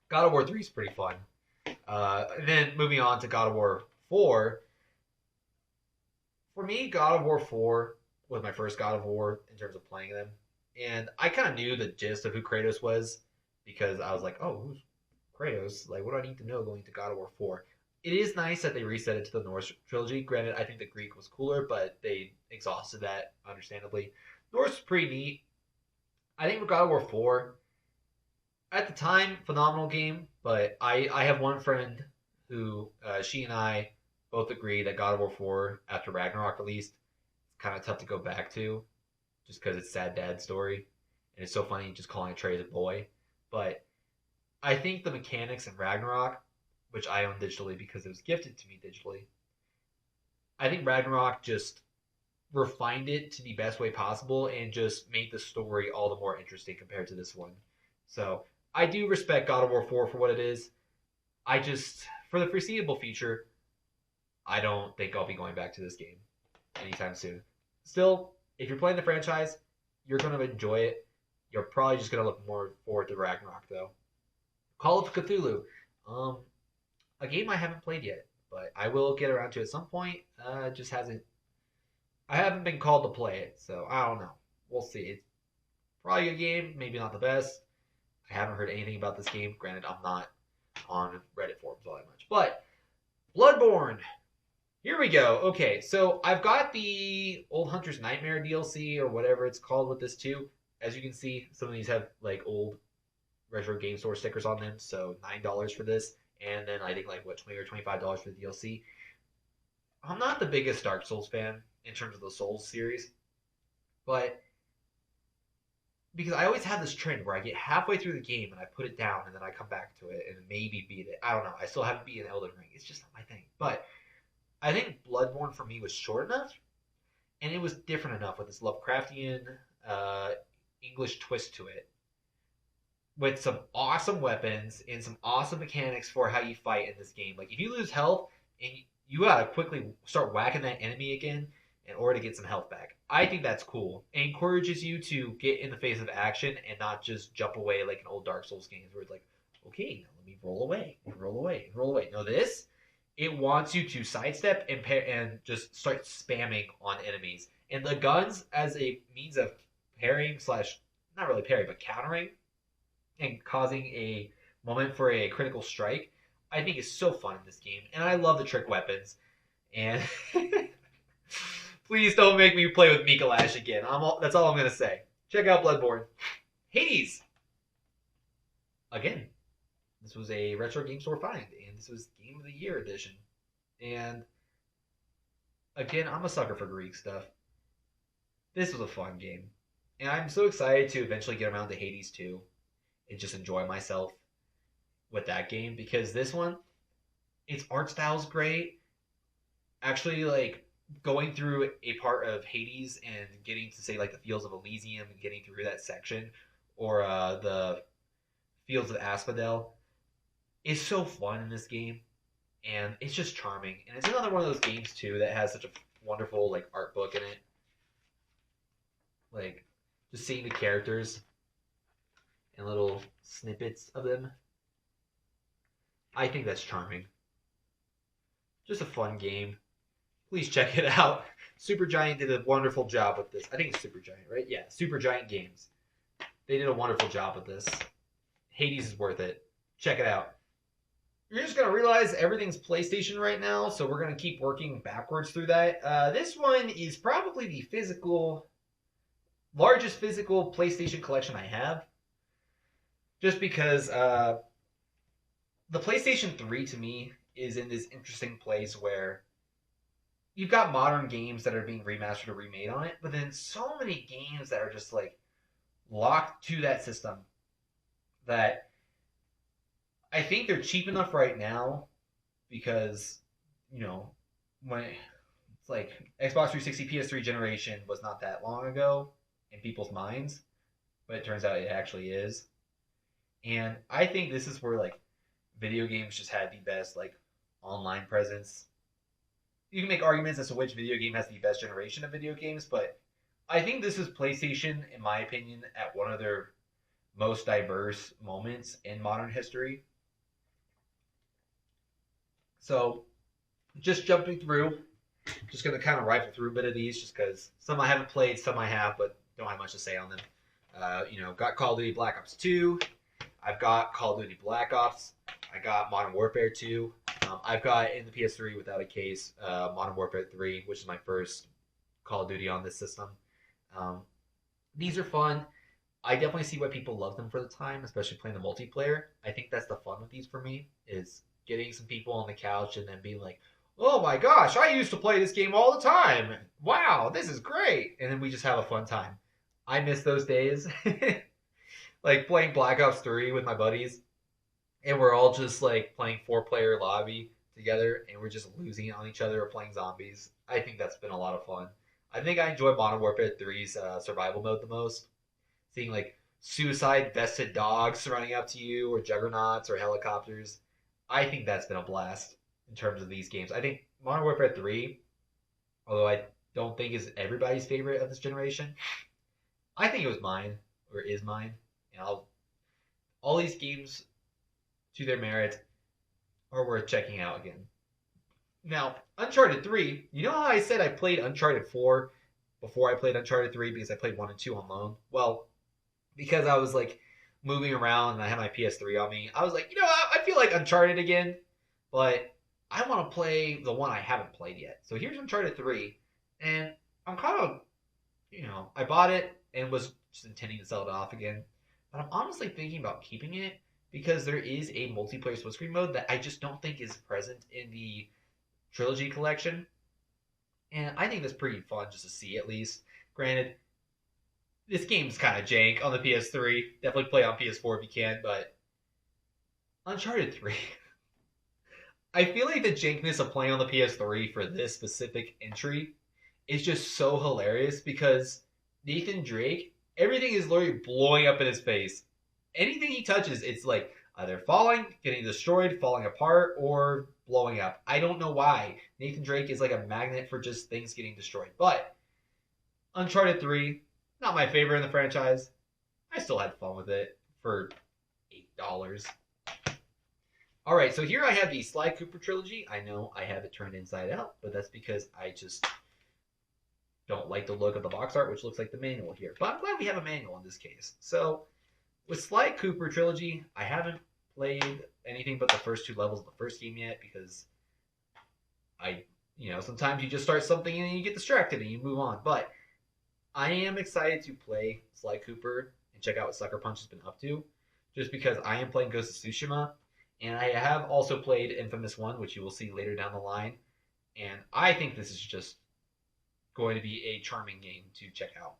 God of War 3 is pretty fun. And then moving on to God of War 4. For me, God of War 4 was my first God of War in terms of playing them. And I kind of knew the gist of who Kratos was because I was like, oh, who's Kratos? Like, what do I need to know going to God of War 4? It is nice that they reset it to the Norse trilogy. Granted, I think the Greek was cooler, but they exhausted that, understandably. Norse is pretty neat. I think for God of War 4, at the time, phenomenal game, but I have one friend who, she and I both agree that God of War 4, after Ragnarok released, it's kind of tough to go back to, just because it's sad dad story, and it's so funny just calling Atreus a boy. But I think the mechanics in Ragnarok, which I own digitally because it was gifted to me digitally, I think Ragnarok just refined it to the best way possible and just made the story all the more interesting compared to this one. So I do respect God of War 4 for what it is. I just, for the foreseeable future, I don't think I'll be going back to this game anytime soon. Still, if you're playing the franchise, you're going to enjoy it. You're probably just going to look more forward to Ragnarok, though. Call of Cthulhu. A game I haven't played yet, but I will get around to it at some point. Just hasn't. I haven't been called to play it, so I don't know. We'll see. It's probably a game, maybe not the best. I haven't heard anything about this game. Granted, I'm not on Reddit forums all that much. But Bloodborne. Here we go. Okay, so I've got the Old Hunter's Nightmare DLC or whatever it's called with this too. As you can see, some of these have like old retro game store stickers on them, so $9 for this, and then I think like what $20 or $25 for the DLC. I'm not the biggest Dark Souls fan in terms of the Souls series, but because I always have this trend where I get halfway through the game and I put it down and then I come back to it and maybe beat it. I don't know. I still haven't beaten Elden Ring. It's just not my thing. But I think Bloodborne for me was short enough and it was different enough with this Lovecraftian uh, English twist to it, with some awesome weapons and some awesome mechanics for how you fight in this game. Like if you lose health and you gotta quickly start whacking that enemy again in order to get some health back. I think that's cool. It encourages you to get in the face of action and not just jump away like in old Dark Souls games where it's like, okay, now let me roll away, and roll away, and roll away. No, this it wants you to sidestep and just start spamming on enemies. And the guns as a means of parrying slash not really parry but countering and causing a moment for a critical strike, I think is so fun in this game. And I love the trick weapons. And please don't make me play with Mikolash again. That's all I'm going to say. Check out Bloodborne. Hades! Again, this was a Retro Game Store find, and this was Game of the Year edition. And again, I'm a sucker for Greek stuff. This was a fun game. And I'm so excited to eventually get around to Hades 2 and just enjoy myself with that game because this one, its art style's great. Actually, like going through a part of Hades and getting to say like the Fields of Elysium and getting through that section, or the Fields of Asphodel, is so fun in this game, and it's just charming. And it's another one of those games too that has such a wonderful like art book in it. Like just seeing the characters and little snippets of them. I think that's charming. Just a fun game. Please check it out. Supergiant did a wonderful job with this. I think it's Supergiant, right? Yeah, Supergiant Games. They did a wonderful job with this. Hades is worth it. Check it out. You're just going to realize everything's PlayStation right now, so we're going to keep working backwards through that. This one is probably the largest physical PlayStation collection I have. Just because the PlayStation 3 to me is in this interesting place where you've got modern games that are being remastered or remade on it, but then so many games that are just like locked to that system that I think they're cheap enough right now because, when it's like Xbox 360 PS3 generation was not that long ago in people's minds, but it turns out it actually is. And I think this is where like video games just had the best like online presence. You can make arguments as to which video game has the best generation of video games, but I think this is PlayStation, in my opinion, at one of their most diverse moments in modern history. So, just jumping through, just going to kind of rifle through a bit of these just because some I haven't played, some I have, but don't have much to say on them. Got Call of Duty Black Ops 2. I've got Call of Duty Black Ops. I got Modern Warfare 2. I've got in the PS3 without a case Modern Warfare 3, which is my first Call of Duty on this system. These are fun. I definitely see why people love them for the time, especially playing the multiplayer. I think that's the fun with these for me, is getting some people on the couch and then being like, oh my gosh, I used to play this game all the time. Wow, this is great. And then we just have a fun time. I miss those days. Like playing Black Ops 3 with my buddies, and we're all just like playing 4-player lobby together, and we're just losing on each other or playing zombies. I think that's been a lot of fun. I think I enjoy Modern Warfare 3's survival mode the most. Seeing like suicide vested dogs running up to you, or juggernauts, or helicopters. I think that's been a blast in terms of these games. I think Modern Warfare 3, although I don't think is everybody's favorite of this generation, I think it was mine, or is mine. And all these games, to their merit, are worth checking out again. Now, Uncharted 3, you know how I said I played Uncharted 4 before I played Uncharted 3 because I played 1 and 2 on loan? Well, because I was like moving around and I had my PS3 on me, I was like, I feel like Uncharted again, but I want to play the one I haven't played yet. So here's Uncharted 3, and I'm kind of, I bought it and was just intending to sell it off again. But I'm honestly thinking about keeping it because there is a multiplayer split screen mode that I just don't think is present in the trilogy collection. And I think that's pretty fun just to see at least. Granted, this game's kind of jank on the PS3. Definitely play on PS4 if you can, but Uncharted 3. I feel like the jankness of playing on the PS3 for this specific entry is just so hilarious because Nathan Drake, everything is literally blowing up in his face. Anything he touches, it's like either falling, getting destroyed, falling apart, or blowing up. I don't know why. Nathan Drake is like a magnet for just things getting destroyed. But Uncharted 3, not my favorite in the franchise. I still had fun with it for $8. All right, so here I have the Sly Cooper trilogy. I know I have it turned inside out, but that's because I just don't like the look of the box art, which looks like the manual here. But I'm glad we have a manual in this case. So with Sly Cooper trilogy, I haven't played anything but the first 2 levels of the first game yet because sometimes you just start something and you get distracted and you move on. But I am excited to play Sly Cooper and check out what Sucker Punch has been up to, just because I am playing Ghost of Tsushima, and I have also played Infamous 1, which you will see later down the line, and I think this is just going to be a charming game to check out.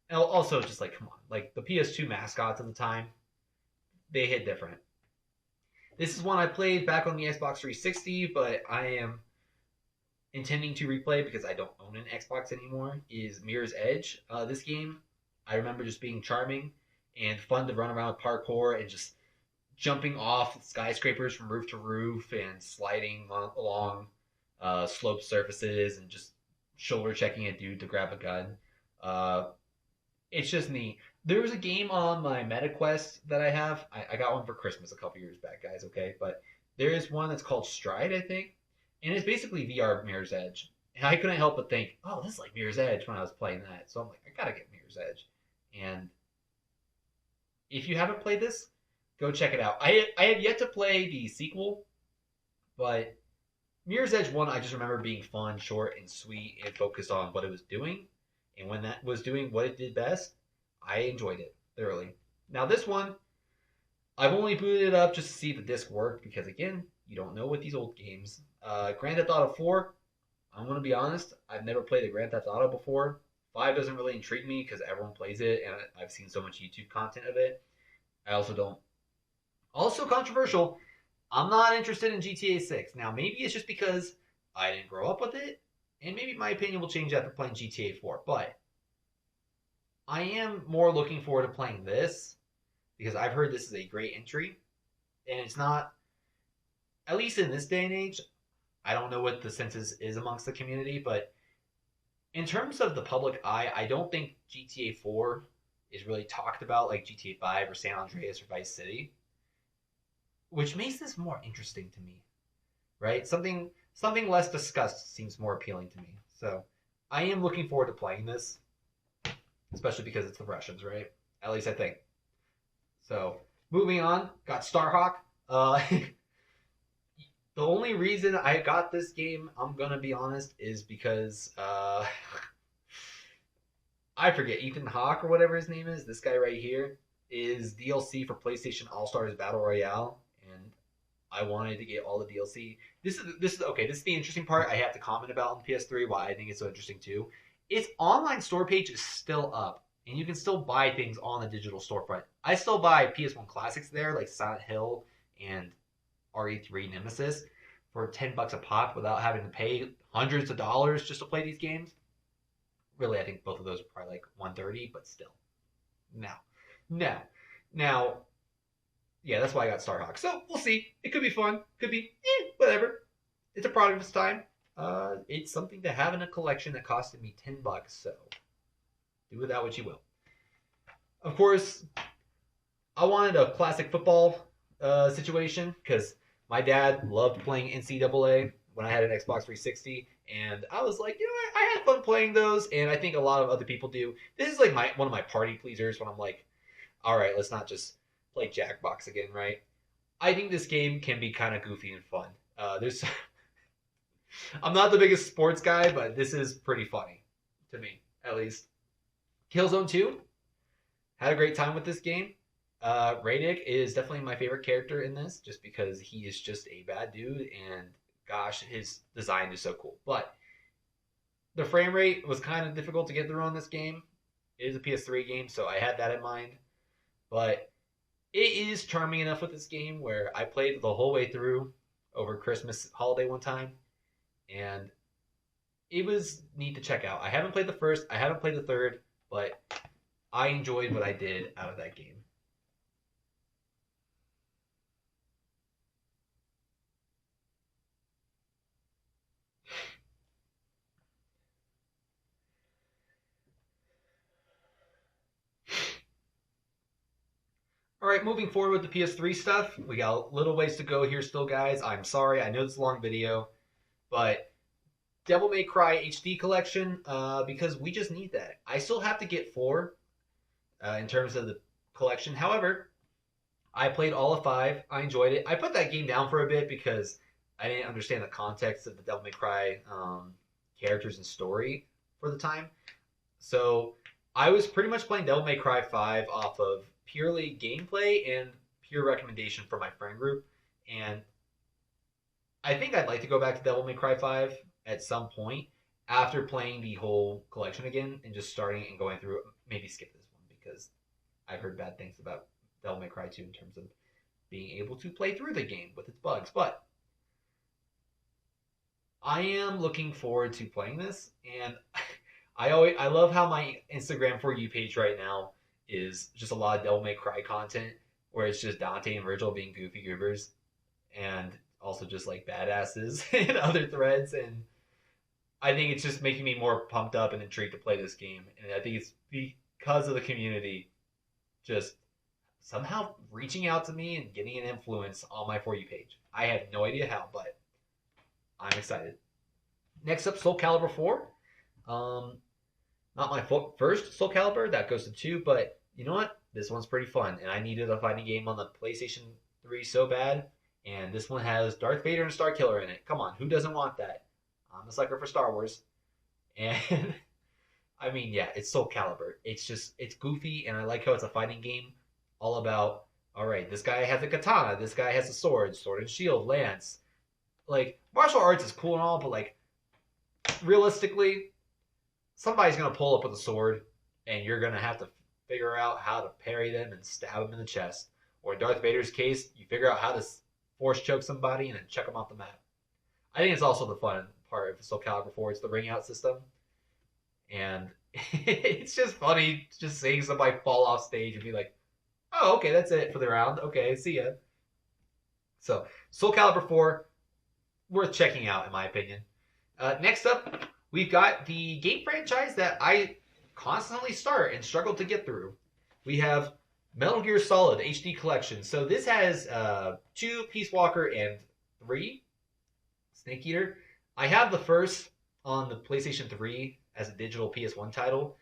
And also, just like, come on, like the PS2 mascots at the time, they hit different. This is one I played back on the Xbox 360, but I am intending to replay because I don't own an Xbox anymore, is Mirror's Edge. This game, I remember just being charming and fun to run around with parkour and just jumping off skyscrapers from roof to roof and sliding along sloped surfaces and just shoulder checking a dude to grab a gun. It's just neat. There was a game on my MetaQuest that I have. I got one for Christmas a couple years back, guys, okay? But there is one that's called Stride, I think. And it's basically VR Mirror's Edge. And I couldn't help but think, oh, this is like Mirror's Edge when I was playing that. So I'm like, I gotta get Mirror's Edge. And if you haven't played this, go check it out. I have yet to play the sequel, but Mirror's Edge 1, I just remember being fun, short, and sweet, and focused on what it was doing. And when that was doing what it did best, I enjoyed it thoroughly. Now this one, I've only booted it up just to see if the disc worked, because again, you don't know with these old games. Grand Theft Auto 4, I'm going to be honest, I've never played a Grand Theft Auto before. 5 doesn't really intrigue me because everyone plays it, and I've seen so much YouTube content of it. I also don't. Also controversial, I'm not interested in GTA 6. Now, maybe it's just because I didn't grow up with it, and maybe my opinion will change after playing GTA 4, but I am more looking forward to playing this because I've heard this is a great entry, and it's not, at least in this day and age, I don't know what the census is amongst the community, but in terms of the public eye, I don't think GTA 4 is really talked about like GTA 5 or San Andreas or Vice City, which makes this more interesting to me, right? Something less discussed seems more appealing to me. So I am looking forward to playing this, especially because it's the Russians, right? At least I think. So moving on, got Starhawk. The only reason I got this game, I'm gonna be honest, is because I forget, Ethan Hawke or whatever his name is, this guy right here, is DLC for PlayStation All Stars Battle Royale, and I wanted to get all the DLC. This is okay. This is the interesting part. I have to comment about on PS3 why I think it's so interesting too. Its online store page is still up, and you can still buy things on the digital storefront. I still buy PS1 classics there, like Silent Hill and RE3 Nemesis, for $10 a pop without having to pay hundreds of dollars just to play these games. Really, I think both of those are probably like $130, but still. Now, yeah, that's why I got Starhawk. So we'll see. It could be fun. Could be whatever. It's a product of its time. It's something to have in a collection that costed me $10. So do with that what you will. Of course, I wanted a classic football situation because my dad loved playing NCAA when I had an Xbox 360, and I was like, you know what? I had fun playing those, and I think a lot of other people do. This is like one of my party pleasers when I'm like, all right, let's not just play Jackbox again, right? I think this game can be kind of goofy and fun. There's I'm not the biggest sports guy, but this is pretty funny to me, at least. Killzone 2, had a great time with this game. Radic is definitely my favorite character in this, just because he is just a bad dude, and gosh, his design is so cool. But the frame rate was kind of difficult to get through on this game. It is a PS3 game, so I had that in mind. But it is charming enough with this game where I played the whole way through over Christmas holiday one time, and it was neat to check out. I haven't played the first, I haven't played the third, but I enjoyed what I did out of that game. All right, moving forward with the PS3 stuff, we got a little ways to go here still, guys. I'm sorry, I know it's a long video, but Devil May Cry HD collection, because we just need that. I still have to get 4 in terms of the collection. However, I played all of 5. I enjoyed it. I put that game down for a bit because I didn't understand the context of the Devil May Cry characters and story for the time. So I was pretty much playing Devil May Cry 5 off of purely gameplay and pure recommendation from my friend group. And I think I'd like to go back to Devil May Cry 5 at some point after playing the whole collection again and just starting and going through it. Maybe skip this one because I've heard bad things about Devil May Cry 2 in terms of being able to play through the game with its bugs. But I am looking forward to playing this, and I love how my Instagram For You page right now is just a lot of Devil May Cry content where it's just Dante and Virgil being goofy goobers and also just like badasses and other threads. And I think it's just making me more pumped up and intrigued to play this game. And I think it's because of the community just somehow reaching out to me and getting an influence on my For You page. I have no idea how, but I'm excited. Next up, Soul Calibur 4. Not my first Soul Calibur, that goes to 2, but you know what? This one's pretty fun, and I needed a fighting game on the PlayStation 3 so bad, and this one has Darth Vader and Starkiller in it. Come on, who doesn't want that? I'm a sucker for Star Wars. And I mean, yeah, it's Soul Calibur. It's goofy, and I like how it's a fighting game all about, all right, this guy has a katana, this guy has a sword and shield, lance. Like, martial arts is cool and all, but like, realistically, somebody's gonna pull up with a sword, and you're gonna have to figure out how to parry them and stab them in the chest. Or in Darth Vader's case, you figure out how to force choke somebody and then check them off the map. I think it's also the fun part of Soul Calibur 4. It's the ring out system, and it's just funny just seeing somebody fall off stage and be like, "Oh, okay, that's it for the round. Okay, see ya." So Soul Calibur 4, worth checking out in my opinion. Next up, we've got the game franchise that I constantly start and struggle to get through. We have Metal Gear Solid HD Collection. So this has 2 Peace Walker and 3 Snake Eater. I have the first on the PlayStation 3 as a digital PS1 title.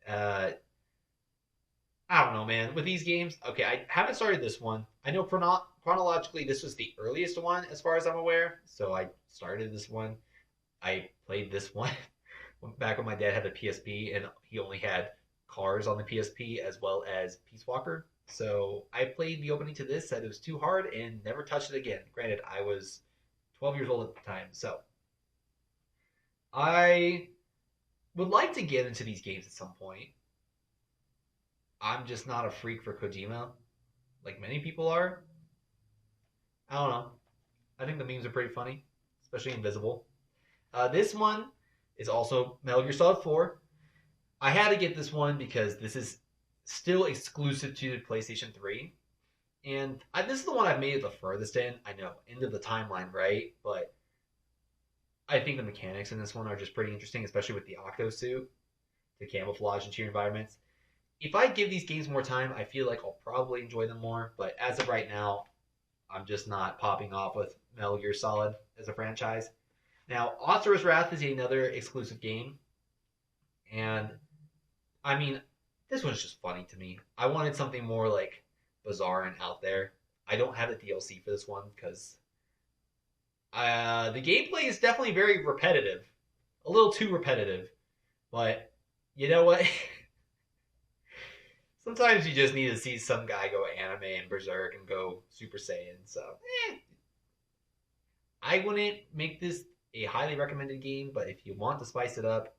I don't know, man. With these games, okay, I haven't started this one. I know chronologically this was the earliest one as far as I'm aware. So I started this one. I played this one back when my dad had a PSP and he only had Cars on the PSP as well as Peace Walker. So I played the opening to this, said it was too hard, and never touched it again. Granted, I was 12 years old at the time, so I would like to get into these games at some point. I'm just not a freak for Kojima, like many people are. I don't know. I think the memes are pretty funny, especially Invisible. This one is also Metal Gear Solid 4. I had to get this one because this is still exclusive to PlayStation 3. And this is the one I've made it the furthest in. I know, end of the timeline, right? But I think the mechanics in this one are just pretty interesting, especially with the Octo suit to camouflage into your environments. If I give these games more time, I feel like I'll probably enjoy them more. But as of right now, I'm just not popping off with Metal Gear Solid as a franchise. Now, Asura's Wrath is another exclusive game. And, I mean, this one's just funny to me. I wanted something more, like, bizarre and out there. I don't have the DLC for this one because The gameplay is definitely very repetitive, a little too repetitive. But you know what? Sometimes you just need to see some guy go anime and berserk and go Super Saiyan. So I wouldn't make this a highly recommended game, but if you want to spice it up,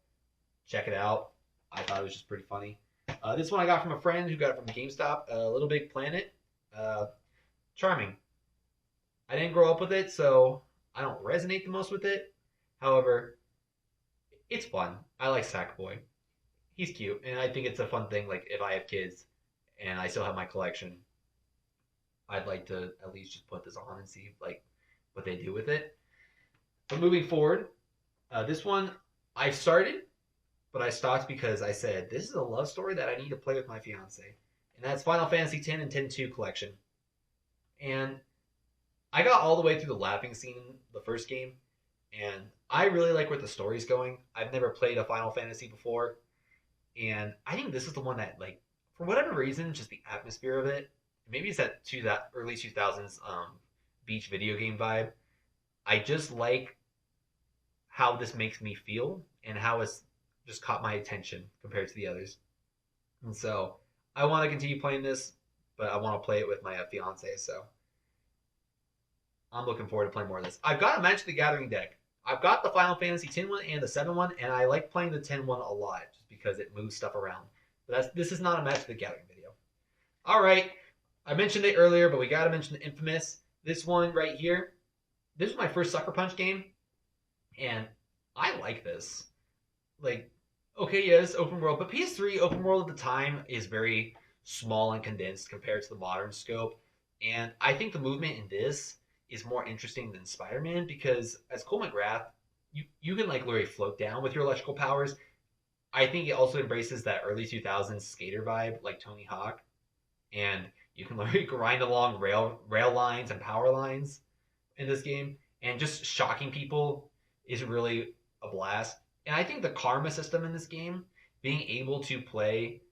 check it out. I thought it was just pretty funny. This one I got from a friend who got it from GameStop. Little Big Planet. Uh, Charming. I didn't grow up with it, so I don't resonate the most with it. However, it's fun. I like Sackboy. He's cute, and I think it's a fun thing. Like if I have kids and I still have my collection, I'd like to at least just put this on and see like what they do with it. But moving forward, this one I started, but I stopped because I said this is a love story that I need to play with my fiance, and that's Final Fantasy X and X-2 collection. And I got all the way through the lapping scene in the first game, and I really like where the story's going. I've never played a Final Fantasy before, and I think this is the one that, like, for whatever reason, just the atmosphere of it. Maybe it's that early 2000s beach video game vibe. I just like how this makes me feel and how it's just caught my attention compared to the others. And so I want to continue playing this, but I want to play it with my fiance. So I'm looking forward to playing more of this. I've got a Magic the Gathering deck. I've got the Final Fantasy X one and the 7 one, and I like playing the 10 one a lot just because it moves stuff around. But this is not a Magic the Gathering video. All right, I mentioned it earlier, but we got to mention the Infamous. This one right here. This was my first Sucker Punch game, and I like this. Like, okay, yes, open world, but PS3 open world at the time is very small and condensed compared to the modern scope. And I think the movement in this is more interesting than Spider-Man because as Cole McGrath, you can like literally float down with your electrical powers. I think it also embraces that early 2000s skater vibe like Tony Hawk, and you can literally grind along rail lines and power lines in this game, and just shocking people is really a blast. And I think the karma system in this game, being able to play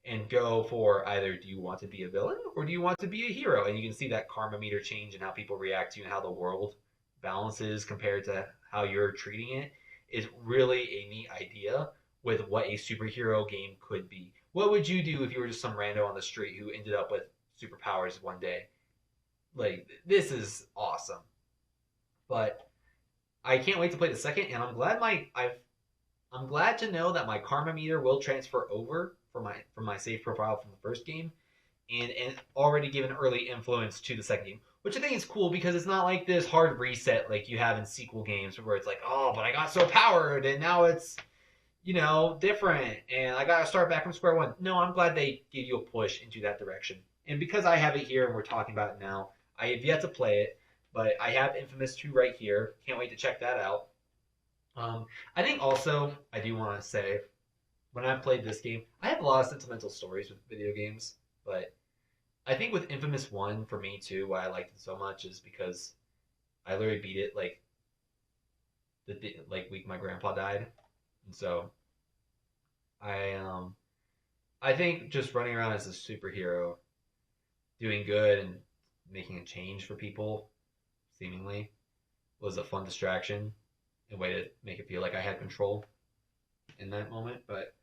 and go for either do you want to be a villain or do you want to be a hero, and you can see that karma meter change and how people react to you and how the world balances compared to how you're treating it, is really a neat idea with what a superhero game could be. What would you do if you were just some rando on the street who ended up with superpowers one day? Like, this is awesome. But I can't wait to play the second, and I'm glad to know that my karma meter will transfer over from my save profile from the first game, and already give an early influence to the second game, which I think is cool because it's not like this hard reset like you have in sequel games where it's like, oh, but I got so powered and now it's different and I gotta start back from square one. No, I'm glad they give you a push into that direction. And because I have it here and we're talking about it now, I have yet to play it, but I have Infamous 2 right here. Can't wait to check that out. I think also I do want to say when I played this game, I have a lot of sentimental stories with video games, but I think with Infamous 1 for me too, why I liked it so much is because I literally beat it like the week my grandpa died, and so I think just running around as a superhero, doing good and making a change for people, seemingly, was a fun distraction, a way to make it feel like I had control in that moment. But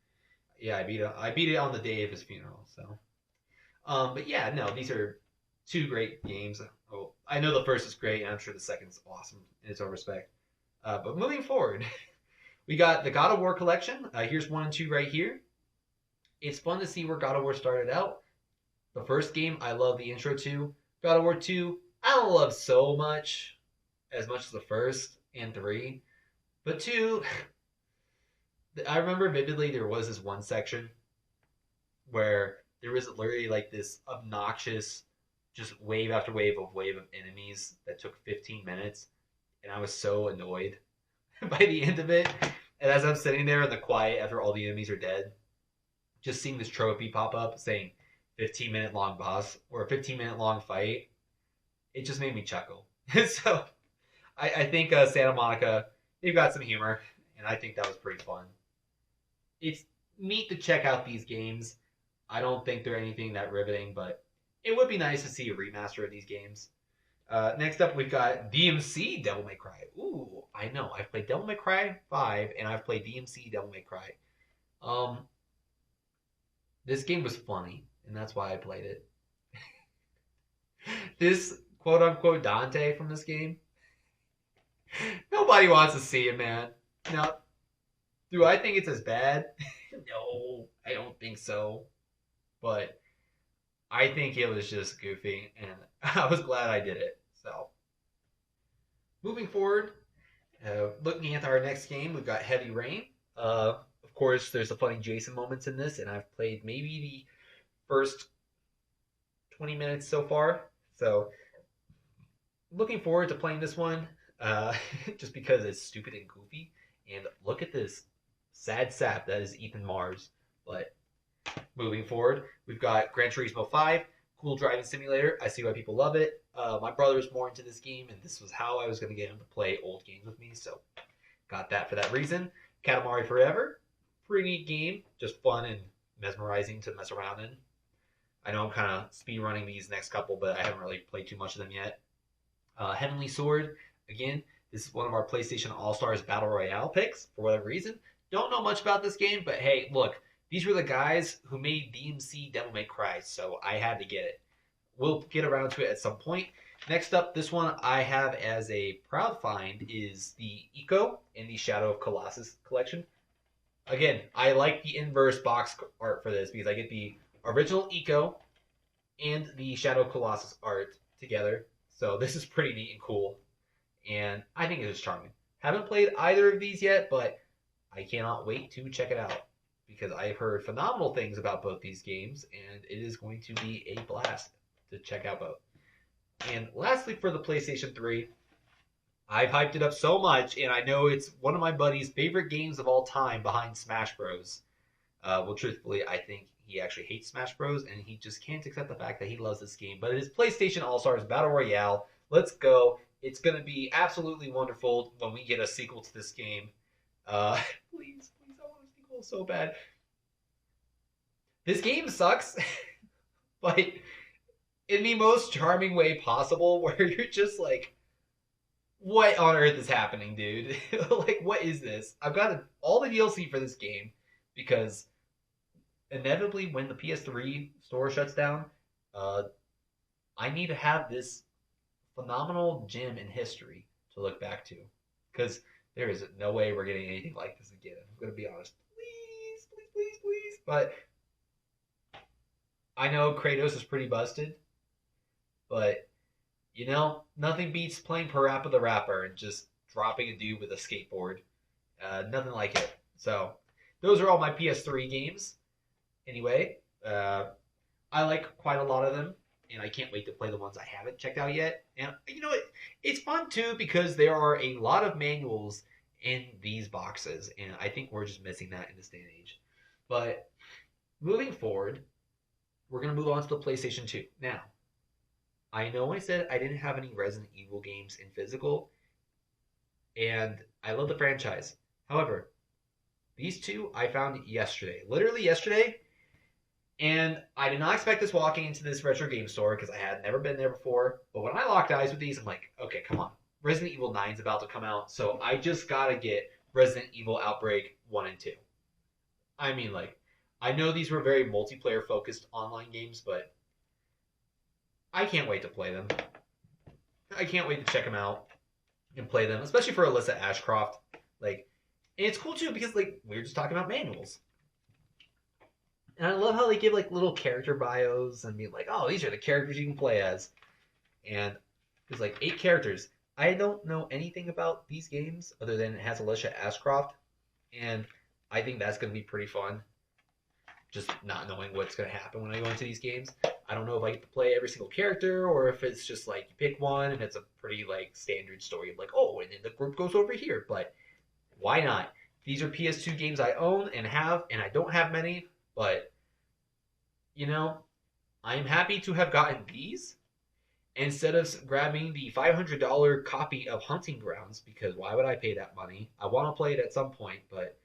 yeah, I beat it on the day of his funeral. So, but yeah, no, these are two great games. Oh, I know the first is great, and I'm sure the second's awesome in its own respect. But moving forward, we got the God of War collection. Here's 1 and 2 right here. It's fun to see where God of War started out. The first game, I love the intro to. God of War 2, I don't love so much as the first and 3. But 2, I remember vividly there was this one section where there was literally like this obnoxious, just wave after wave of enemies that took 15 minutes, and I was so annoyed by the end of it. And as I'm sitting there in the quiet after all the enemies are dead, just seeing this trophy pop up saying 15-minute long boss or a 15-minute long fight, it just made me chuckle. So I think Santa Monica, they've got some humor, and I think that was pretty fun. It's neat to check out these games. I don't think they're anything that riveting, but it would be nice to see a remaster of these games. Next up, we've got DMC Devil May Cry. Ooh, I know. I've played Devil May Cry 5, and I've played DMC Devil May Cry. Um, this game was funny, and that's why I played it. This quote unquote Dante from this game, nobody wants to see it, man. Now, do I think it's as bad? No, I don't think so. But I think it was just goofy, and I was glad I did it. So, moving forward, looking at our next game, we've got Heavy Rain. Of course, there's the funny Jason moments in this, and I've played maybe the first 20 minutes so far. So, looking forward to playing this one, just because it's stupid and goofy. And look at this sad sap that is Ethan Mars. But moving forward, we've got Gran Turismo 5, cool driving simulator. I see why people love it. My brother's more into this game, and this was how I was going to get him to play old games with me, so got that for that reason. Katamari Forever, pretty neat game, just fun and mesmerizing to mess around in. I know I'm kind of speed running these next couple, but I haven't really played too much of them yet. Heavenly Sword, again, this is one of our PlayStation All-Stars Battle Royale picks, for whatever reason. Don't know much about this game, but hey, look, these were the guys who made DMC Devil May Cry, so I had to get it. We'll get around to it at some point. Next up, this one I have as a proud find is the Ico in the Shadow of Colossus collection. Again, I like the inverse box art for this because I get the original Ico and the Shadow of Colossus art together. So this is pretty neat and cool. And I think it is charming. Haven't played either of these yet, but I cannot wait to check it out because I've heard phenomenal things about both these games, and it is going to be a blast to check out both. And lastly, for the PlayStation 3, I've hyped it up so much, and I know it's one of my buddy's favorite games of all time behind Smash Bros. Well, truthfully, I think he actually hates Smash Bros. And he just can't accept the fact that he loves this game. But it is PlayStation All-Stars Battle Royale. Let's go. It's going to be absolutely wonderful when we get a sequel to this game. Please, I want a sequel so bad. This game sucks, but in the most charming way possible, where you're just like, what on earth is happening, dude? Like, what is this? I've got all the DLC for this game because inevitably when the PS3 store shuts down, I need to have this phenomenal gem in history to look back to because there is no way we're getting anything like this again. I'm going to be honest. Please. But I know Kratos is pretty busted, but you know, nothing beats playing Parappa the Rapper and just dropping a dude with a skateboard. Nothing like it. So, those are all my PS3 games. Anyway, I like quite a lot of them, and I can't wait to play the ones I haven't checked out yet. And you know, it's fun too because there are a lot of manuals in these boxes, and I think we're just missing that in this day and age. But moving forward, we're going to move on to the PlayStation 2. Now, I know I said I didn't have any Resident Evil games in physical, and I love the franchise. However, these two I found yesterday, literally yesterday, and I did not expect this walking into this retro game store because I had never been there before. But when I locked eyes with these, I'm like, okay, come on. Resident Evil 9 is about to come out, so I just gotta get Resident Evil Outbreak 1 and 2. I mean, like, I know these were very multiplayer-focused online games, but I can't wait to play them. I can't wait to check them out and play them, especially for Alyssa Ashcroft. Like, and it's cool too because like we were just talking about manuals, and I love how they give like little character bios and be like, oh, these are the characters you can play as, and there's like 8 characters. I don't know anything about these games other than it has Alyssa Ashcroft, and I think that's going to be pretty fun. Just not knowing what's going to happen when I go into these games. I don't know if I get to play every single character or if it's just like you pick one and it's a pretty like standard story of like, oh, and then the group goes over here. But why not? These are PS2 games I own and have, and I don't have many, but you know, I'm happy to have gotten these instead of grabbing the $500 copy of Hunting Grounds because why would I pay that money? I want to play it at some point, but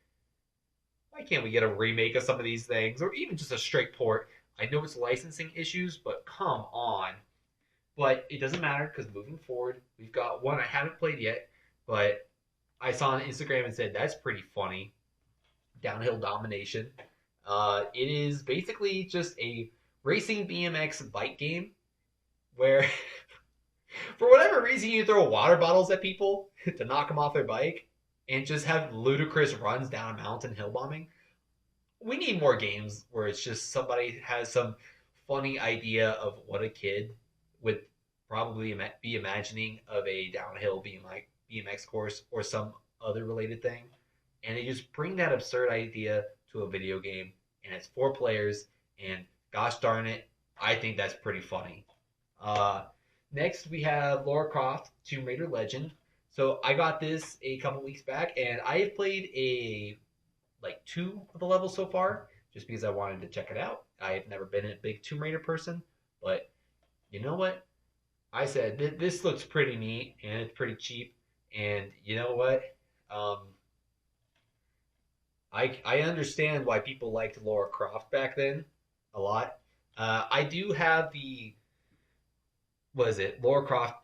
why can't we get a remake of some of these things or even just a straight port? I know it's licensing issues, but come on. But it doesn't matter because moving forward, we've got one I haven't played yet, but I saw on Instagram and said that's pretty funny. Downhill Domination. It is basically just a racing BMX bike game where, for whatever reason, you throw water bottles at people to knock them off their bike and just have ludicrous runs down a mountain hill bombing. We need more games where it's just somebody has some funny idea of what a kid would probably be imagining of a downhill BMX course or some other related thing, and they just bring that absurd idea to a video game, and it's 4 players, and gosh darn it, I think that's pretty funny. Uh, Next, we have Lara Croft Tomb Raider Legend. So I got this a couple weeks back, and I have played like 2 of the levels so far, just because I wanted to check it out. I have never been a big Tomb Raider person, but you know what? I said this looks pretty neat and it's pretty cheap, and you know what? Um, I understand why people liked Lara Croft back then a lot. I do have the what is it? Lara Croft,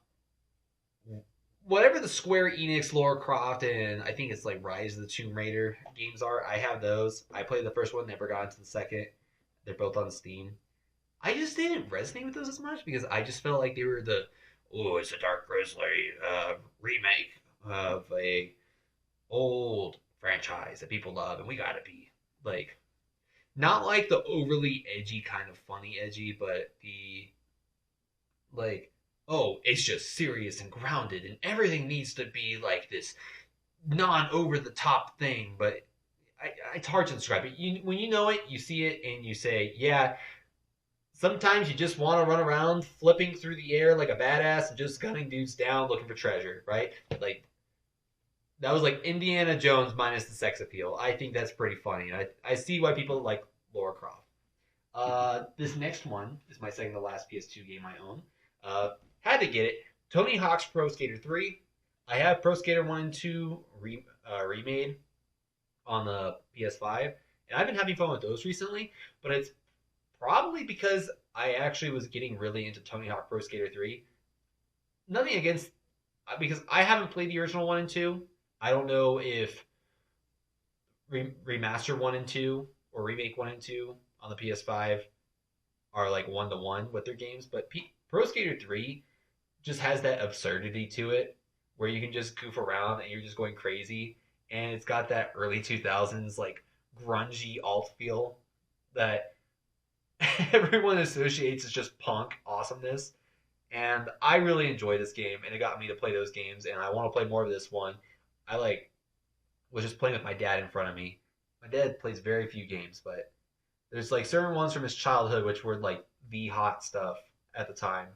whatever the Square Enix Lara Croft and I think it's like Rise of the Tomb Raider games are. I have those. I played the first one, never got into the second. They're both on Steam. I just didn't resonate with those as much because I just felt like they were the it's a Dark Grizzly remake of a old franchise that people love, and we gotta be like not like the overly edgy kind of funny edgy, but the like it's just serious and grounded, and everything needs to be like this non over the top thing, but. It's hard to describe it. When you know it, you see it, and you say, "Yeah, sometimes you just want to run around flipping through the air like a badass and just gunning dudes down looking for treasure, right? Like that was like Indiana Jones minus the sex appeal. I think that's pretty funny. I see why people like Lara Croft. This next one is my second to last PS2 game I own. Had to get it. Tony Hawk's Pro Skater 3. I have Pro Skater 1 and 2 remade on the PS5, and I've been having fun with those recently, but it's probably because I actually was getting really into Tony Hawk Pro Skater 3. Nothing against, because I haven't played the original 1 and 2. I don't know if remaster 1 and 2 or remake 1 and 2 on the PS5 are like one to one with their games, but Pro Skater 3 just has that absurdity to it where you can just goof around and you're just going crazy, and it's got that early 2000s like grungy alt feel that everyone associates as just punk awesomeness. And I really enjoy this game, and it got me to play those games, and I want to play more of this one. I was just playing with my dad in front of me. My dad plays very few games, but there's like certain ones from his childhood which were like the hot stuff at the time.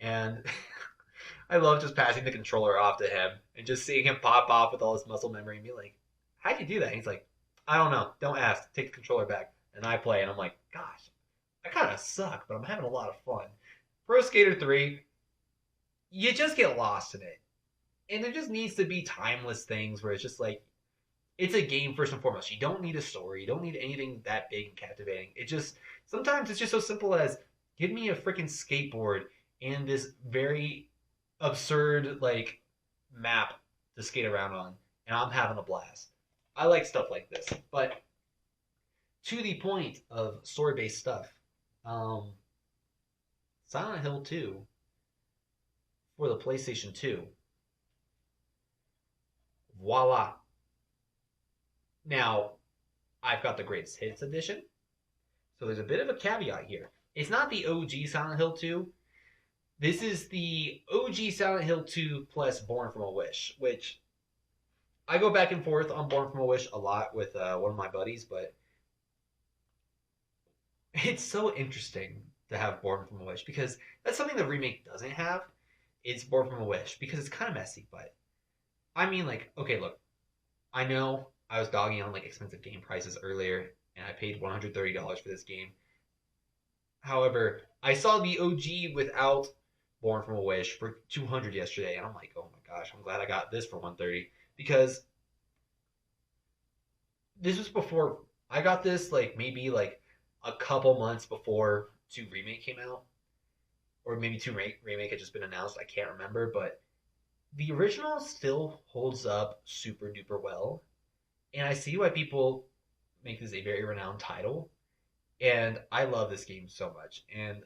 And I love just passing the controller off to him and just seeing him pop off with all his muscle memory and be like, "How'd you do that?" And he's like, "I don't know. Don't ask. Take the controller back." And I play, and I'm like, "Gosh, I kind of suck, but I'm having a lot of fun." Pro Skater 3, you just get lost in it. And there just needs to be timeless things where it's just like, it's a game first and foremost. You don't need a story. You don't need anything that big and captivating. Sometimes it's just so simple as, give me a freaking skateboard and this very absurd, like, map to skate around on, and I'm having a blast. I like stuff like this. But to the point of story-based stuff, um, Silent Hill 2 for the PlayStation 2. Voila. Now, I've got the greatest hits edition, so there's a bit of a caveat here. It's not the OG Silent Hill 2. This is the OG Silent Hill 2 plus Born from a Wish, which I go back and forth on Born from a Wish a lot with one of my buddies, but it's so interesting to have Born from a Wish because that's something the remake doesn't have. It's Born from a Wish because it's kind of messy, but I mean, like, okay, look, I know I was dogging on like expensive game prices earlier, and I paid $130 for this game. However, I saw the OG without Born from a Wish for 200 yesterday, and I'm like, oh my gosh, I'm glad I got this for 130 because this was before I got this, like maybe like a couple months before 2 remake came out, or maybe two remake had just been announced. I can't remember, but the original still holds up super duper well, and I see why people make this a very renowned title. And I love this game so much. And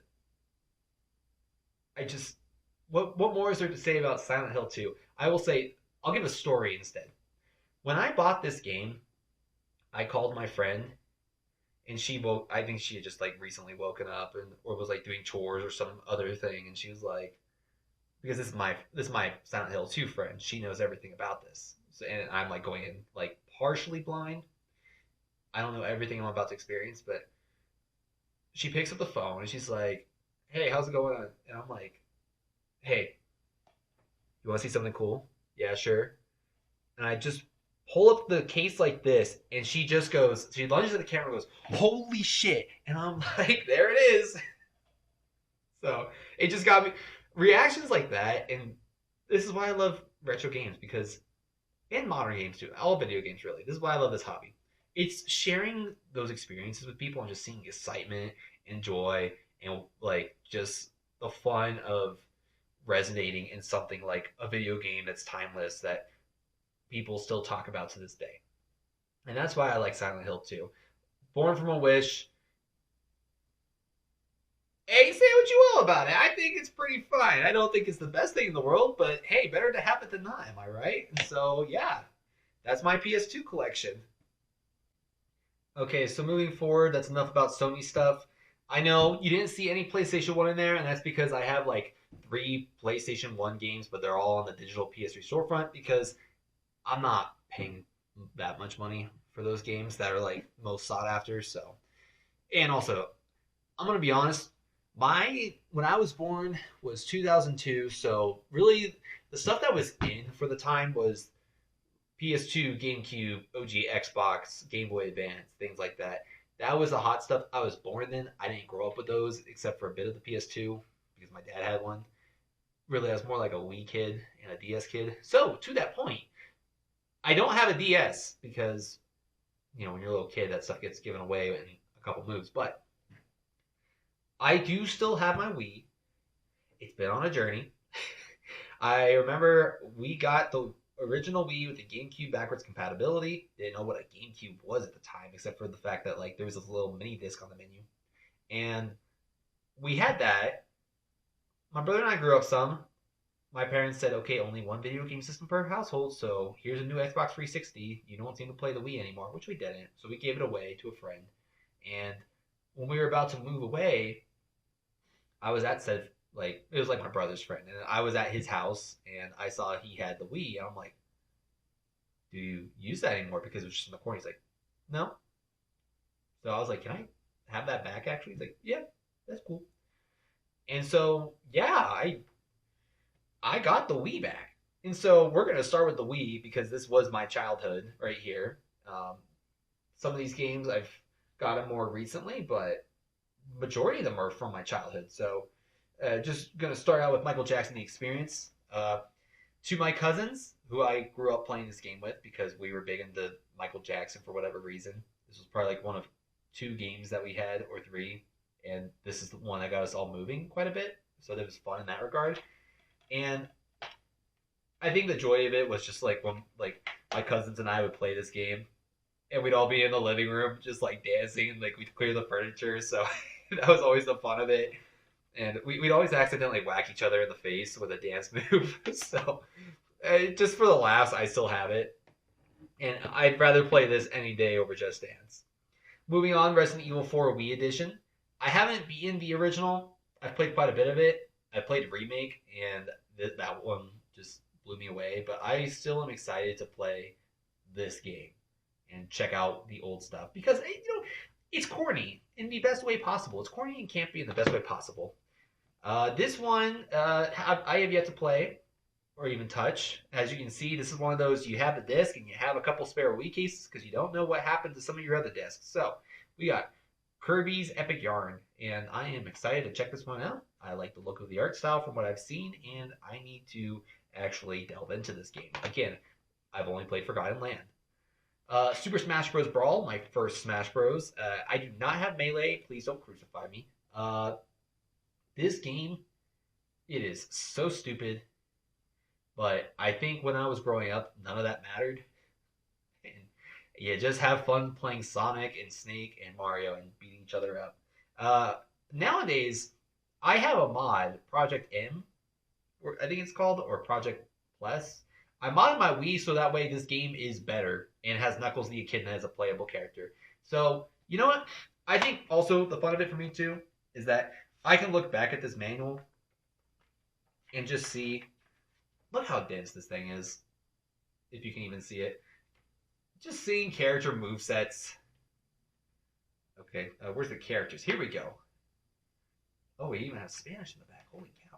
I just, what more is there to say about Silent Hill 2? I will say, I'll give a story instead. When I bought this game, I called my friend, and she woke. I think she had just like recently woken up and or was like doing chores or some other thing, and she was like, because this is my Silent Hill 2 friend. She knows everything about this, so, and I'm like going in like partially blind. I don't know everything I'm about to experience, but she picks up the phone and she's like, "Hey, how's it going on?" And I'm like, "Hey, you want to see something cool?" "Yeah, sure." And I just pull up the case like this, and she lunges at the camera and goes, "Holy shit!" And I'm like, "There it is." So it just got me reactions like that, and this is why I love retro games because, and modern games too, all video games really. This is why I love this hobby. It's sharing those experiences with people and just seeing excitement and joy and like just the fun of resonating in something like a video game that's timeless that people still talk about to this day. And that's why I like Silent Hill 2. Born from a Wish. Hey, say what you will about it. I think it's pretty fine. I don't think it's the best thing in the world, but hey, better to have it than not, am I right? And so, yeah, that's my PS2 collection. Okay, so moving forward, that's enough about Sony stuff. I know you didn't see any PlayStation 1 in there, and that's because I have like three PlayStation 1 games, but they're all on the digital PS3 storefront because I'm not paying that much money for those games that are like most sought after. So, and also, I'm gonna be honest. My when I was born was 2002, so really the stuff that was in for the time was PS2, GameCube, OG Xbox, Game Boy Advance, things like that. That was the hot stuff. I was born then. I didn't grow up with those except for a bit of the PS2 because my dad had one. Really, I was more like a Wii kid and a DS kid. So to that point, I don't have a DS because when you're a little kid, that stuff gets given away in a couple moves. But I do still have my Wii. It's been on a journey. I remember we got the original Wii with the GameCube backwards compatibility. Didn't know what a GameCube was at the time, except for the fact that like there was this little mini disc on the menu, and we had that. My brother and I grew up some. My parents said, "Okay, only one video game system per household, so here's a new Xbox 360. You don't seem to play the Wii anymore," which we didn't. So we gave it away to a friend, and when we were about to move away, I was at said like it was like my brother's friend, and I was at his house, and I saw he had the Wii, and I'm like, "Do you use that anymore?" Because it was just in the corner. He's like, "No." So I was like, "Can I have that back?" Actually, he's like, "Yeah, that's cool." And so yeah, I got the Wii back, and so we're gonna start with the Wii because this was my childhood right here. Um, some of these games I've gotten more recently, but majority of them are from my childhood. So just gonna start out with Michael Jackson: The Experience. To my cousins, who I grew up playing this game with because we were big into Michael Jackson for whatever reason. This was probably like one of two games that we had or three, and this is the one that got us all moving quite a bit. So that was fun in that regard. And I think the joy of it was just like when like my cousins and I would play this game, and we'd all be in the living room just like dancing, like we'd clear the furniture. So that was always the fun of it. And we'd always accidentally whack each other in the face with a dance move. So just for the laughs, I still have it. And I'd rather play this any day over Just Dance. Moving on, Resident Evil 4 Wii Edition. I haven't beaten the original. I've played quite a bit of it. I played Remake, and that one just blew me away. But I still am excited to play this game and check out the old stuff because it's corny in the best way possible. It's corny and campy in the best way possible. This one I have yet to play or even touch. As you can see, this is one of those you have the disc and you have a couple spare Wii cases because you don't know what happened to some of your other discs. So we got Kirby's Epic Yarn, and I am excited to check this one out. I like the look of the art style from what I've seen, and I need to actually delve into this game. Again, I've only played Forgotten Land. Super Smash Bros. Brawl, my first Smash Bros. I do not have Melee. Please don't crucify me. This game It is so stupid, but I think when I was growing up, none of that mattered. And you just have fun playing Sonic and Snake and Mario and beating each other up. Uh, Nowadays, I have a mod, Project M, or I think it's called, or Project Plus. I modded my Wii so that way this game is better and has Knuckles the Echidna as a playable character. So, you know what? I think also the fun of it for me too is that I can look back at this manual and just see, look how dense this thing is, if you can even see it. Just seeing character movesets. Okay, where's the characters? Here we go. Oh, we even have Spanish in the back. Holy cow.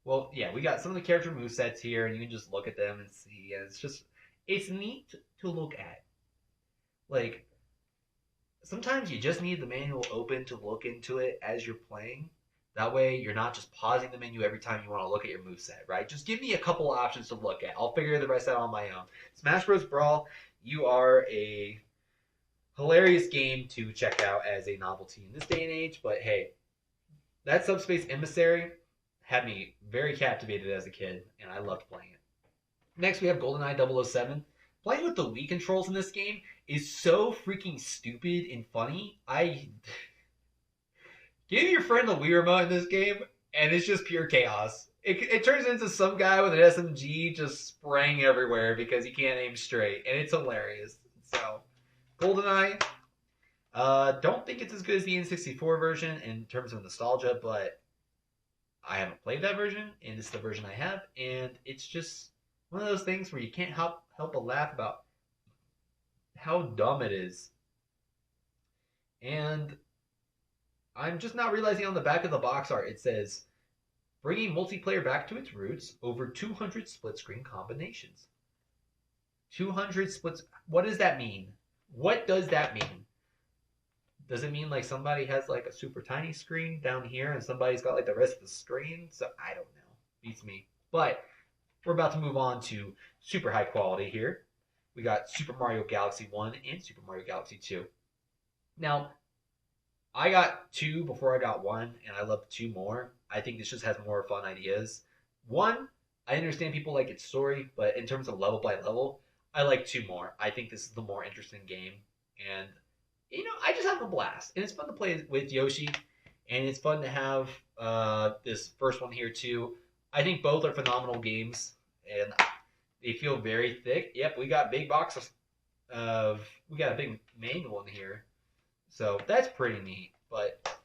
Well, yeah, we got some of the character movesets here, and you can just look at them and see. And it's neat to look at. Like, sometimes you just need the manual open to look into it as you're playing. That way, you're not just pausing the menu every time you want to look at your moveset, right? Just give me a couple options to look at. I'll figure the rest out on my own. Smash Bros. Brawl, you are a hilarious game to check out as a novelty in this day and age, but hey, that Subspace Emissary had me very captivated as a kid, and I loved playing it. Next, we have GoldenEye 007. Playing with the Wii controls in this game is so freaking stupid and funny. Give your friend a Wii remote in this game, and it's just pure chaos. It turns into some guy with an SMG just spraying everywhere because he can't aim straight, and it's hilarious. So, GoldenEye, don't think it's as good as the N64 version in terms of nostalgia, but I haven't played that version, and it's the version I have, and it's just one of those things where you can't help but laugh about how dumb it is. And I'm just not realizing on the back of the box art it says, bringing multiplayer back to its roots, over 200 split-screen combinations. 200 splits. What does that mean? What does that mean? Does it mean like somebody has like a super tiny screen down here and somebody's got like the rest of the screen? So I don't know. Beats me. But we're about to move on to super high quality here. We got Super Mario Galaxy 1 and Super Mario Galaxy 2. Now, I got 2 before I got 1, and I love 2 more. I think this just has more fun ideas. 1, I understand people like its story, but in terms of level by level, I like 2 more. I think this is the more interesting game, and I just have a blast, and it's fun to play with Yoshi, and it's fun to have this first one here too. I think both are phenomenal games, and they feel very thick. Yep, we got big boxes we got a big manual in here, so that's pretty neat. But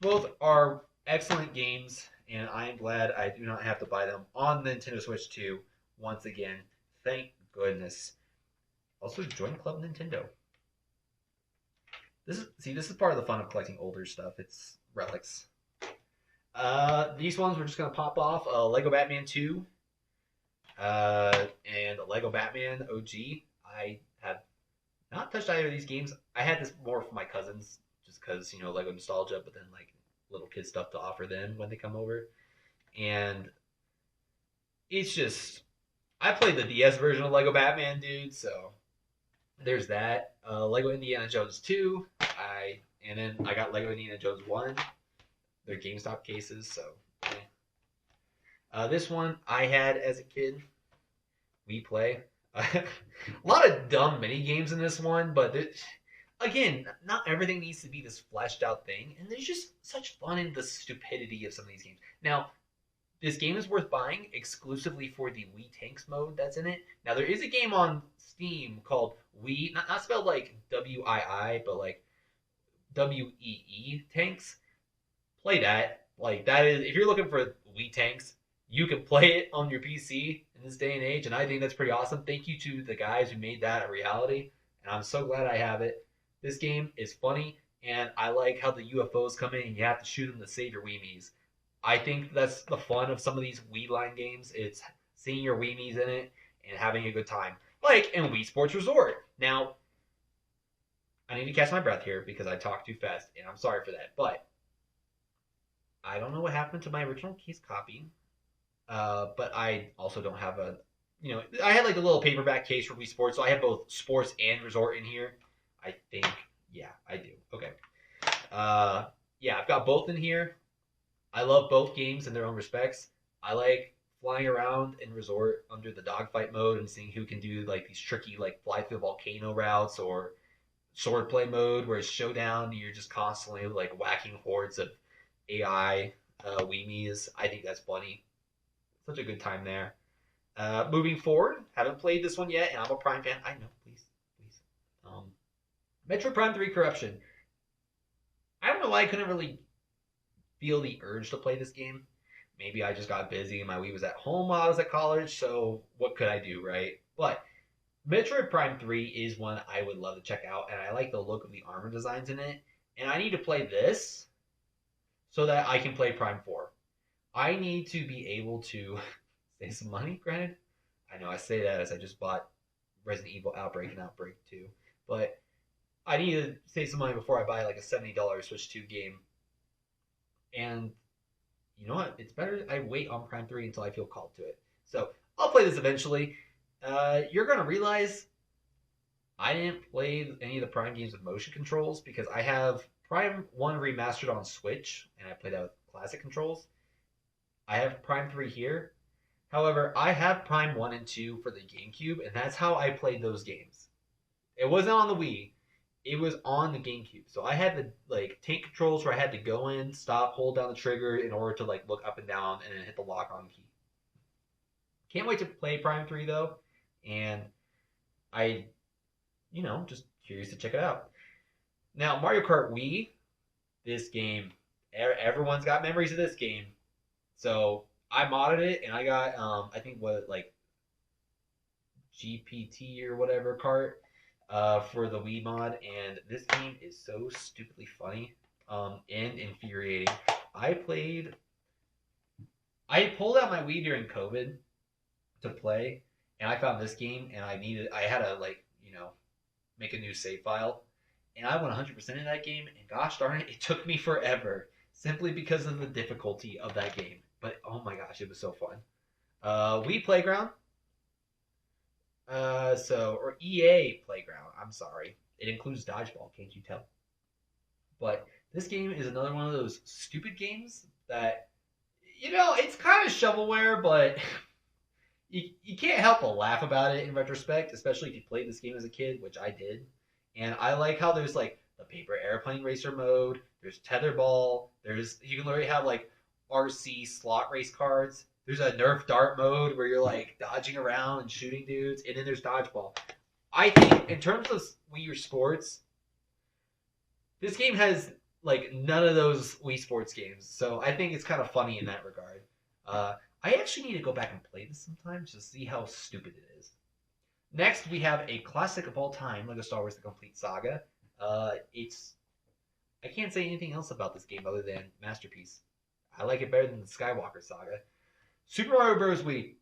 both are excellent games, and I am glad I do not have to buy them on the Nintendo Switch 2 once again. Thank goodness. Also, join Club Nintendo. This is part of the fun of collecting older stuff. It's relics. These ones we're just gonna pop off. Lego Batman 2, and Lego Batman OG. I have not touched either of these games. I had this more for my cousins, just because Lego nostalgia, but then like little kid stuff to offer them when they come over. And it's just, I played the DS version of Lego Batman, dude. So there's that. Lego Indiana Jones 2. And then I got Lego Indiana Jones 1. They're GameStop cases, so. This one I had as a kid. We play. A lot of dumb mini games in this one, but again, not everything needs to be this fleshed out thing, and there's just such fun in the stupidity of some of these games. Now, this game is worth buying exclusively for the Wii Tanks mode that's in it. Now, there is a game on Steam called Wii, not spelled like W-I-I, but like W-E-E Tanks. Play that. Like, that is, if you're looking for Wii Tanks, you can play it on your PC in this day and age, and I think that's pretty awesome. Thank you to the guys who made that a reality, and I'm so glad I have it. This game is funny, and I like how the UFOs come in and you have to shoot them to save your Wiimies. I think that's the fun of some of these Wii line games. It's seeing your Wiimies in it and having a good time. Like in Wii Sports Resort. Now, I need to catch my breath here because I talk too fast, and I'm sorry for that. But I don't know what happened to my original case copy. But I also don't have I had like a little paperback case for Wii Sports, so I have both Sports and Resort in here. I think, yeah, I do. Okay. Yeah, I've got both in here. I love both games in their own respects. I like flying around in Resort under the dogfight mode and seeing who can do like these tricky like fly through volcano routes, or swordplay mode where it's showdown. You're just constantly like whacking hordes of AI weemies. I think that's funny. Such a good time there. Moving forward, haven't played this one yet, and I'm a Prime fan. I know, please, please. Metro Prime 3 Corruption. I don't know why I couldn't really feel the urge to play this game. Maybe I just got busy and my Wii was at home while I was at college, so what could I do, right? But Metroid Prime 3 is one I would love to check out, and I like the look of the armor designs in it. And I need to play this so that I can play Prime 4. I need to be able to save some money, granted. I know I say that as I just bought Resident Evil Outbreak and Outbreak 2, but I need to save some money before I buy like a $70 Switch 2 game. And you know what? It's better I wait on Prime 3 until I feel called to it. So I'll play this eventually. You're going to realize I didn't play any of the Prime games with motion controls because I have Prime 1 remastered on Switch, and I played that with classic controls. I have Prime 3 here. However, I have Prime 1 and 2 for the GameCube, and that's how I played those games. It wasn't on the Wii. It was on the GameCube. So I had the like tank controls where I had to go in, stop, hold down the trigger in order to like look up and down and then hit the lock on key. Can't wait to play Prime 3 though. And I, just curious to check it out. Now, Mario Kart Wii, this game, everyone's got memories of this game. So I modded it and I got, I think GPT or whatever kart for the Wii mod. And this game is so stupidly funny and infuriating. I pulled out my Wii during COVID to play, and I found this game, and I had to make a new save file, and I went 100% in that game, and gosh darn it, it took me forever simply because of the difficulty of that game. But oh my gosh, it was so fun. Wii Playground, or EA Playground. I'm sorry, it includes dodgeball. Can't you tell? But this game is another one of those stupid games that it's kind of shovelware, but you can't help but laugh about it in retrospect, especially if you played this game as a kid, which I did. And I like how there's like the paper airplane racer mode, there's tetherball, you can literally have like RC slot race cards. There's a Nerf dart mode where you're like dodging around and shooting dudes, and then there's dodgeball. I think in terms of Wii Sports, this game has like none of those Wii Sports games, so I think it's kind of funny in that regard. I actually need to go back and play this sometime to see how stupid it is. Next, we have a classic of all time, LEGO Star Wars: The Complete Saga. I can't say anything else about this game other than masterpiece. I like it better than the Skywalker Saga. Super Mario Bros. Wii.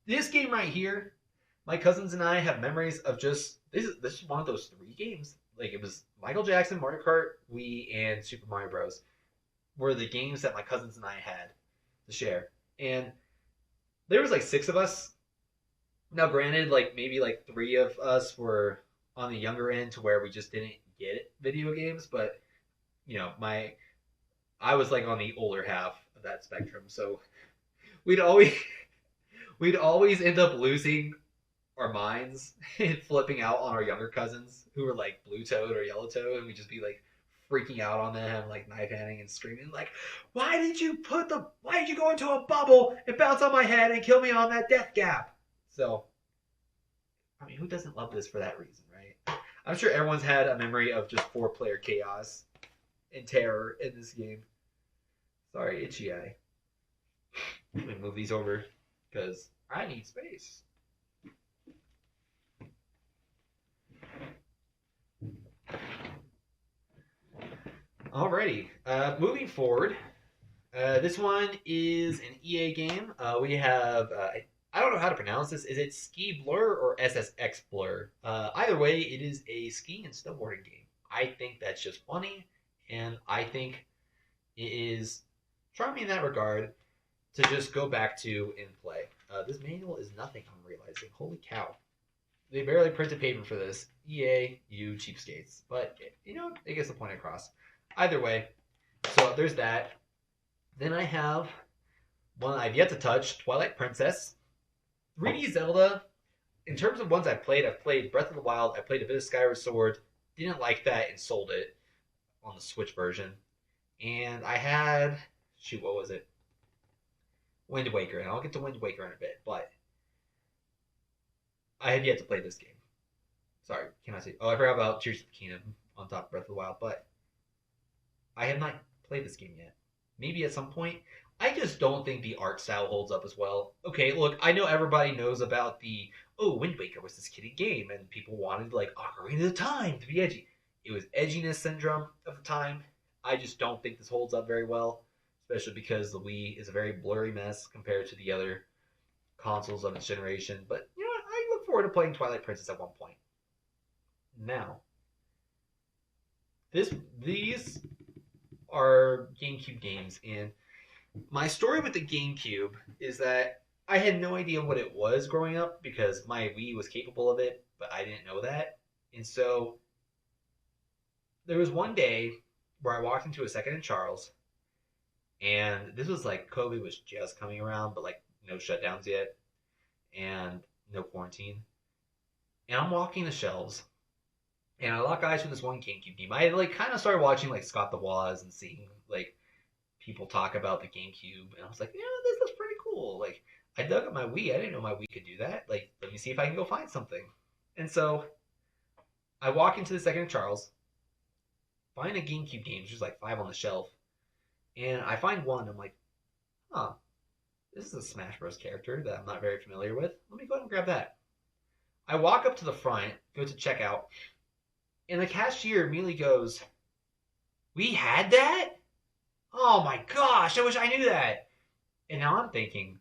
This game right here, my cousins and I have memories of just this is one of those 3 games. Like it was Michael Jackson, Mario Kart, Wii, and Super Mario Bros. Were the games that my cousins and I had to share. And there was like 6 of us. Now, granted, like maybe like 3 of us were on the younger end to where we just didn't get video games, but I was like on the older half of that spectrum. So we'd always end up losing our minds and flipping out on our younger cousins who were like Blue Toad or Yellow Toad, and we'd just be like freaking out on them, like knife handing and screaming like, why did you go into a bubble and bounce on my head and kill me on that death gap? So, I mean, who doesn't love this for that reason, right? I'm sure everyone's had a memory of just 4-player chaos and terror in this game. Sorry, itchy eye. Let me move these over because I need space. Alrighty, moving forward, this one is an EA game. We have, I don't know how to pronounce this. Is it Ski Blur or SSX Blur? Either way, it is a skiing and snowboarding game. I think that's just funny, and I think it is charming in that regard to just go back to and play. This manual is nothing, I'm realizing. Holy cow. They barely printed paper for this. EA, you cheapskates. But, it gets the point across. Either way, so there's that. Then I have one I've yet to touch, Twilight Princess. 3D Zelda, in terms of ones I've played Breath of the Wild, I played a bit of Skyward Sword, didn't like that and sold it on the Switch version. And I had, shoot, what was it? Wind Waker, and I'll get to Wind Waker in a bit, but I have yet to play this game. Sorry, can I say? Oh, I forgot about Tears of the Kingdom on top of Breath of the Wild, but I have not played this game yet. Maybe at some point. I just don't think the art style holds up as well. Okay, look, I know everybody knows about the Wind Waker was this kiddie game, and people wanted like Ocarina of Time to be edgy. It was edginess syndrome of the time. I just don't think this holds up very well, especially because the Wii is a very blurry mess compared to the other consoles of its generation. But you know what? I look forward to playing Twilight Princess at one point. Now, these are GameCube games, and my story with the GameCube is that I had no idea what it was growing up because my Wii was capable of it, but I didn't know that. And so there was one day where I walked into a Second and Charles, and this was like COVID was just coming around, but like no shutdowns yet, and no quarantine. And I'm walking the shelves, and I lock eyes with this one GameCube game. I had like kind of started watching like Scott the Woz and seeing like people talk about the GameCube, and I was like, yeah, this looks pretty cool. Like, I dug up my Wii. I didn't know my Wii could do that. Like, let me see if I can go find something. And so I walk into the Second Charles, find a GameCube game. There's like 5 on the shelf, and I find one. I'm like, huh, this is a Smash Bros. Character that I'm not very familiar with. Let me go ahead and grab that. I walk up to the front, go to checkout, and the cashier immediately goes, "We had that? Oh my gosh, I wish I knew that." And now I'm thinking,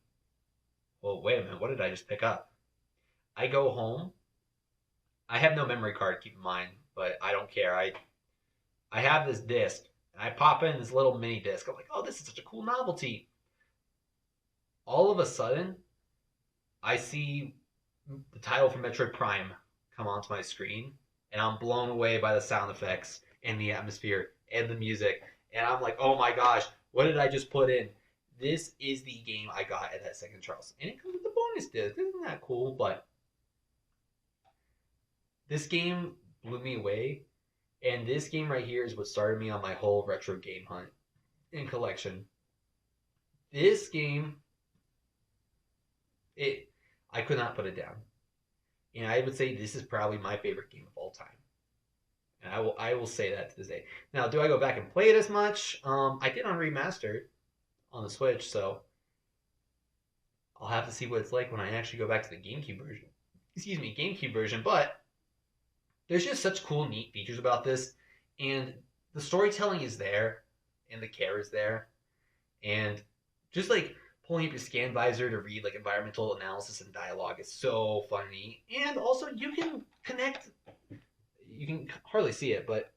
well, wait a minute, what did I just pick up? I go home. I have no memory card, keep in mind, but I don't care. I have this disc, and I pop in this little mini disc. I'm like, oh, this is such a cool novelty. All of a sudden, I see the title for Metroid Prime come onto my screen, and I'm blown away by the sound effects and the atmosphere and the music. And I'm like, oh my gosh, what did I just put in? This is the game I got at that Second Charles. And it comes with the bonus disc. Isn't that cool? But this game blew me away. And this game right here is what started me on my whole retro game hunt and collection. This game, I could not put it down. And I would say this is probably my favorite game of all time. And I will say that to this day. Now, do I go back and play it as much? I did on remastered on the Switch, so I'll have to see what it's like when I actually go back to the GameCube version. Excuse me, GameCube version. But there's just such cool, neat features about this, and the storytelling is there, and the care is there, and just like pulling up your scan visor to read like environmental analysis and dialogue is so funny. And also, you can connect. You can hardly see it, but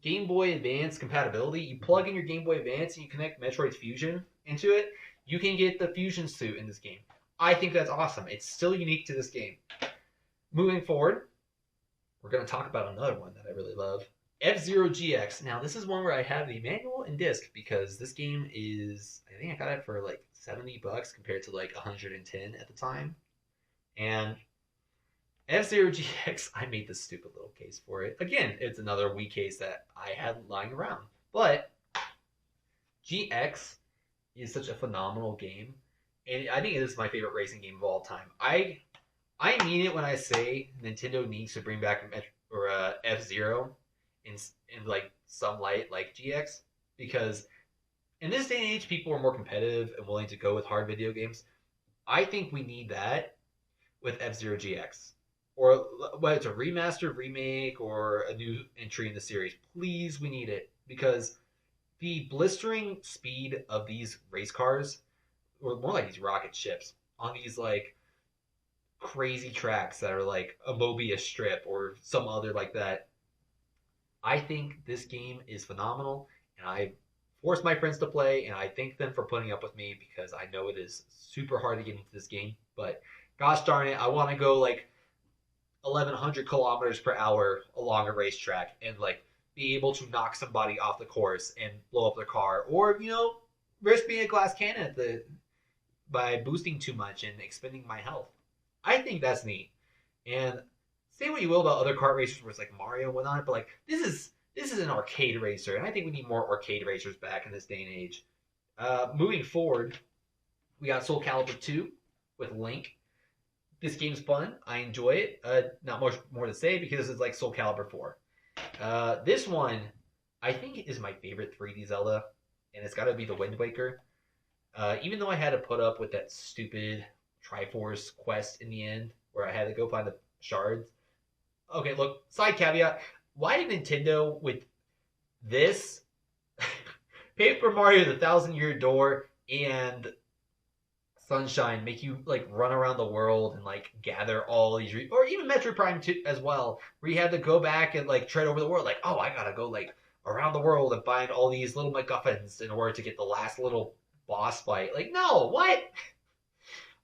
Game Boy Advance compatibility. You plug in your Game Boy Advance and you connect Metroid Fusion into it. You can get the Fusion suit in this game. I think that's awesome. It's still unique to this game. Moving forward, we're going to talk about another one that I really love. F-Zero GX. Now, this is one where I have the manual and disc because this game is, I think I got it for like $70 compared to like 110 at the time. And F-Zero GX, I made this stupid little case for it. Again, it's another Wii case that I had lying around. But GX is such a phenomenal game. And I think it is my favorite racing game of all time. I mean it when I say Nintendo needs to bring back F-Zero in like some light like GX, because in this day and age people are more competitive and willing to go with hard video games. I think we need that with F-Zero GX, or whether it's a remastered remake or a new entry in the series. Please, we need it, because the blistering speed of these race cars, or more like these rocket ships, on these like crazy tracks that are like a Mobius strip or some other like that. I think this game is phenomenal, and I force my friends to play, and I thank them for putting up with me because I know it is super hard to get into this game. But gosh darn it, I want to go like 1,100 kilometers per hour along a racetrack and like be able to knock somebody off the course and blow up their car, or risk being a glass cannon by boosting too much and expending my health. I think that's neat. And say what you will about other kart racers where it's like Mario and whatnot, but like this is an arcade racer, and I think we need more arcade racers back in this day and age. Moving forward, we got Soul Calibur 2 with Link. This game's fun. I enjoy it. Not much more to say because it's like Soul Calibur 4. This one, I think, is my favorite 3D Zelda, and it's got to be the Wind Waker. Even though I had to put up with that stupid Triforce quest in the end, where I had to go find the shards. Okay, look, side caveat. Why did Nintendo, with this, Paper Mario the Thousand Year Door, and Sunshine make you like run around the world and like gather all these, or even Metroid Prime 2 as well, where you had to go back and like tread over the world. Like, oh, I gotta go like around the world and find all these little MacGuffins in order to get the last little boss fight. Like, no, what?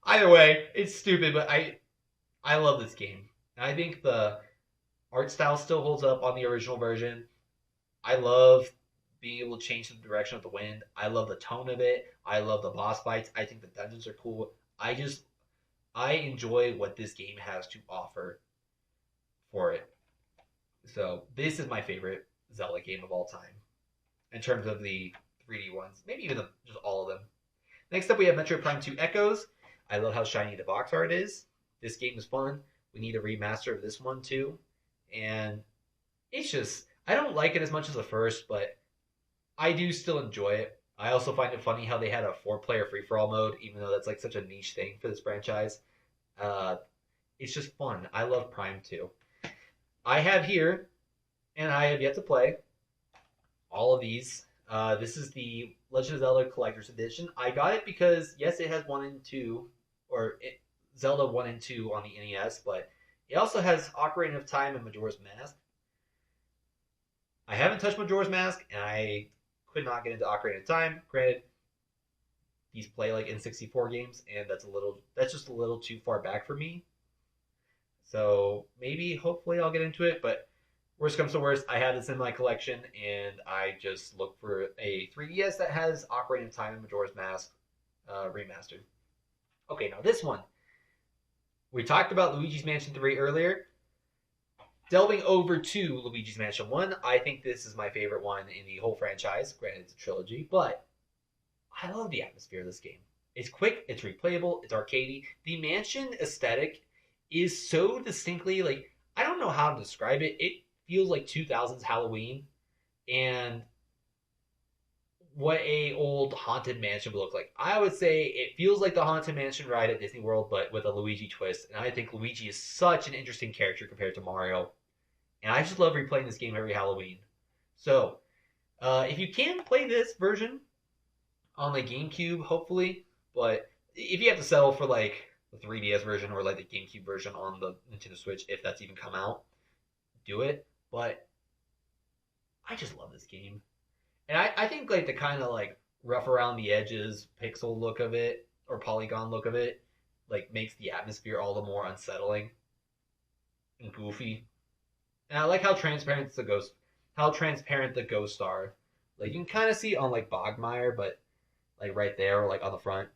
Either way, it's stupid, but I love this game. And I think the art style still holds up on the original version. I love being able to change the direction of the wind. I love the tone of it. I love the boss fights. I think the dungeons are cool. I enjoy what this game has to offer for it. So this is my favorite Zelda game of all time in terms of the 3D ones. Maybe even just all of them. Next up, we have Metroid Prime 2 Echoes. I love how shiny the box art is. This game is fun. We need a remaster of this one too. And it's just, I don't like it as much as the first, but I do still enjoy it. I also find it funny how they had a 4-player free-for-all mode, even though that's like such a niche thing for this franchise. It's just fun. I love Prime 2. I have here, and I have yet to play, all of these. This is the Legend of Zelda Collector's Edition. I got it because, yes, it has 1 and 2, Zelda 1 and 2 on the NES, but it also has Ocarina of Time and Majora's Mask. I haven't touched Majora's Mask, and I could not get into Ocarina of Time. Granted, these play like N64 games, and that's just a little too far back for me. So maybe, hopefully, I'll get into it. But worst comes to worst, I have this in my collection, and I just look for a 3DS that has Ocarina of Time and Majora's Mask remastered. Okay, now this one. We talked about Luigi's Mansion 3 earlier. Delving over to Luigi's Mansion 1, I think this is my favorite one in the whole franchise. Granted, it's a trilogy, but I love the atmosphere of this game. It's quick, it's replayable, it's arcadey. The mansion aesthetic is so distinctly, like, I don't know how to describe it. It feels like 2000s Halloween, and what a old haunted mansion would look like. I would say it feels like the Haunted Mansion ride at Disney World, but with a Luigi twist. And I think Luigi is such an interesting character compared to Mario. And I just love replaying this game every Halloween. So, if you can play this version on the GameCube, hopefully, but if you have to settle for like the 3DS version or like the GameCube version on the Nintendo Switch, if that's even come out, do it. But I just love this game. And I think like the kind of like rough around the edges pixel look of it or polygon look of it like makes the atmosphere all the more unsettling and goofy. And I like how transparent the ghosts are. Like you can kind of see on like Bogmire, but like right there or like on the front.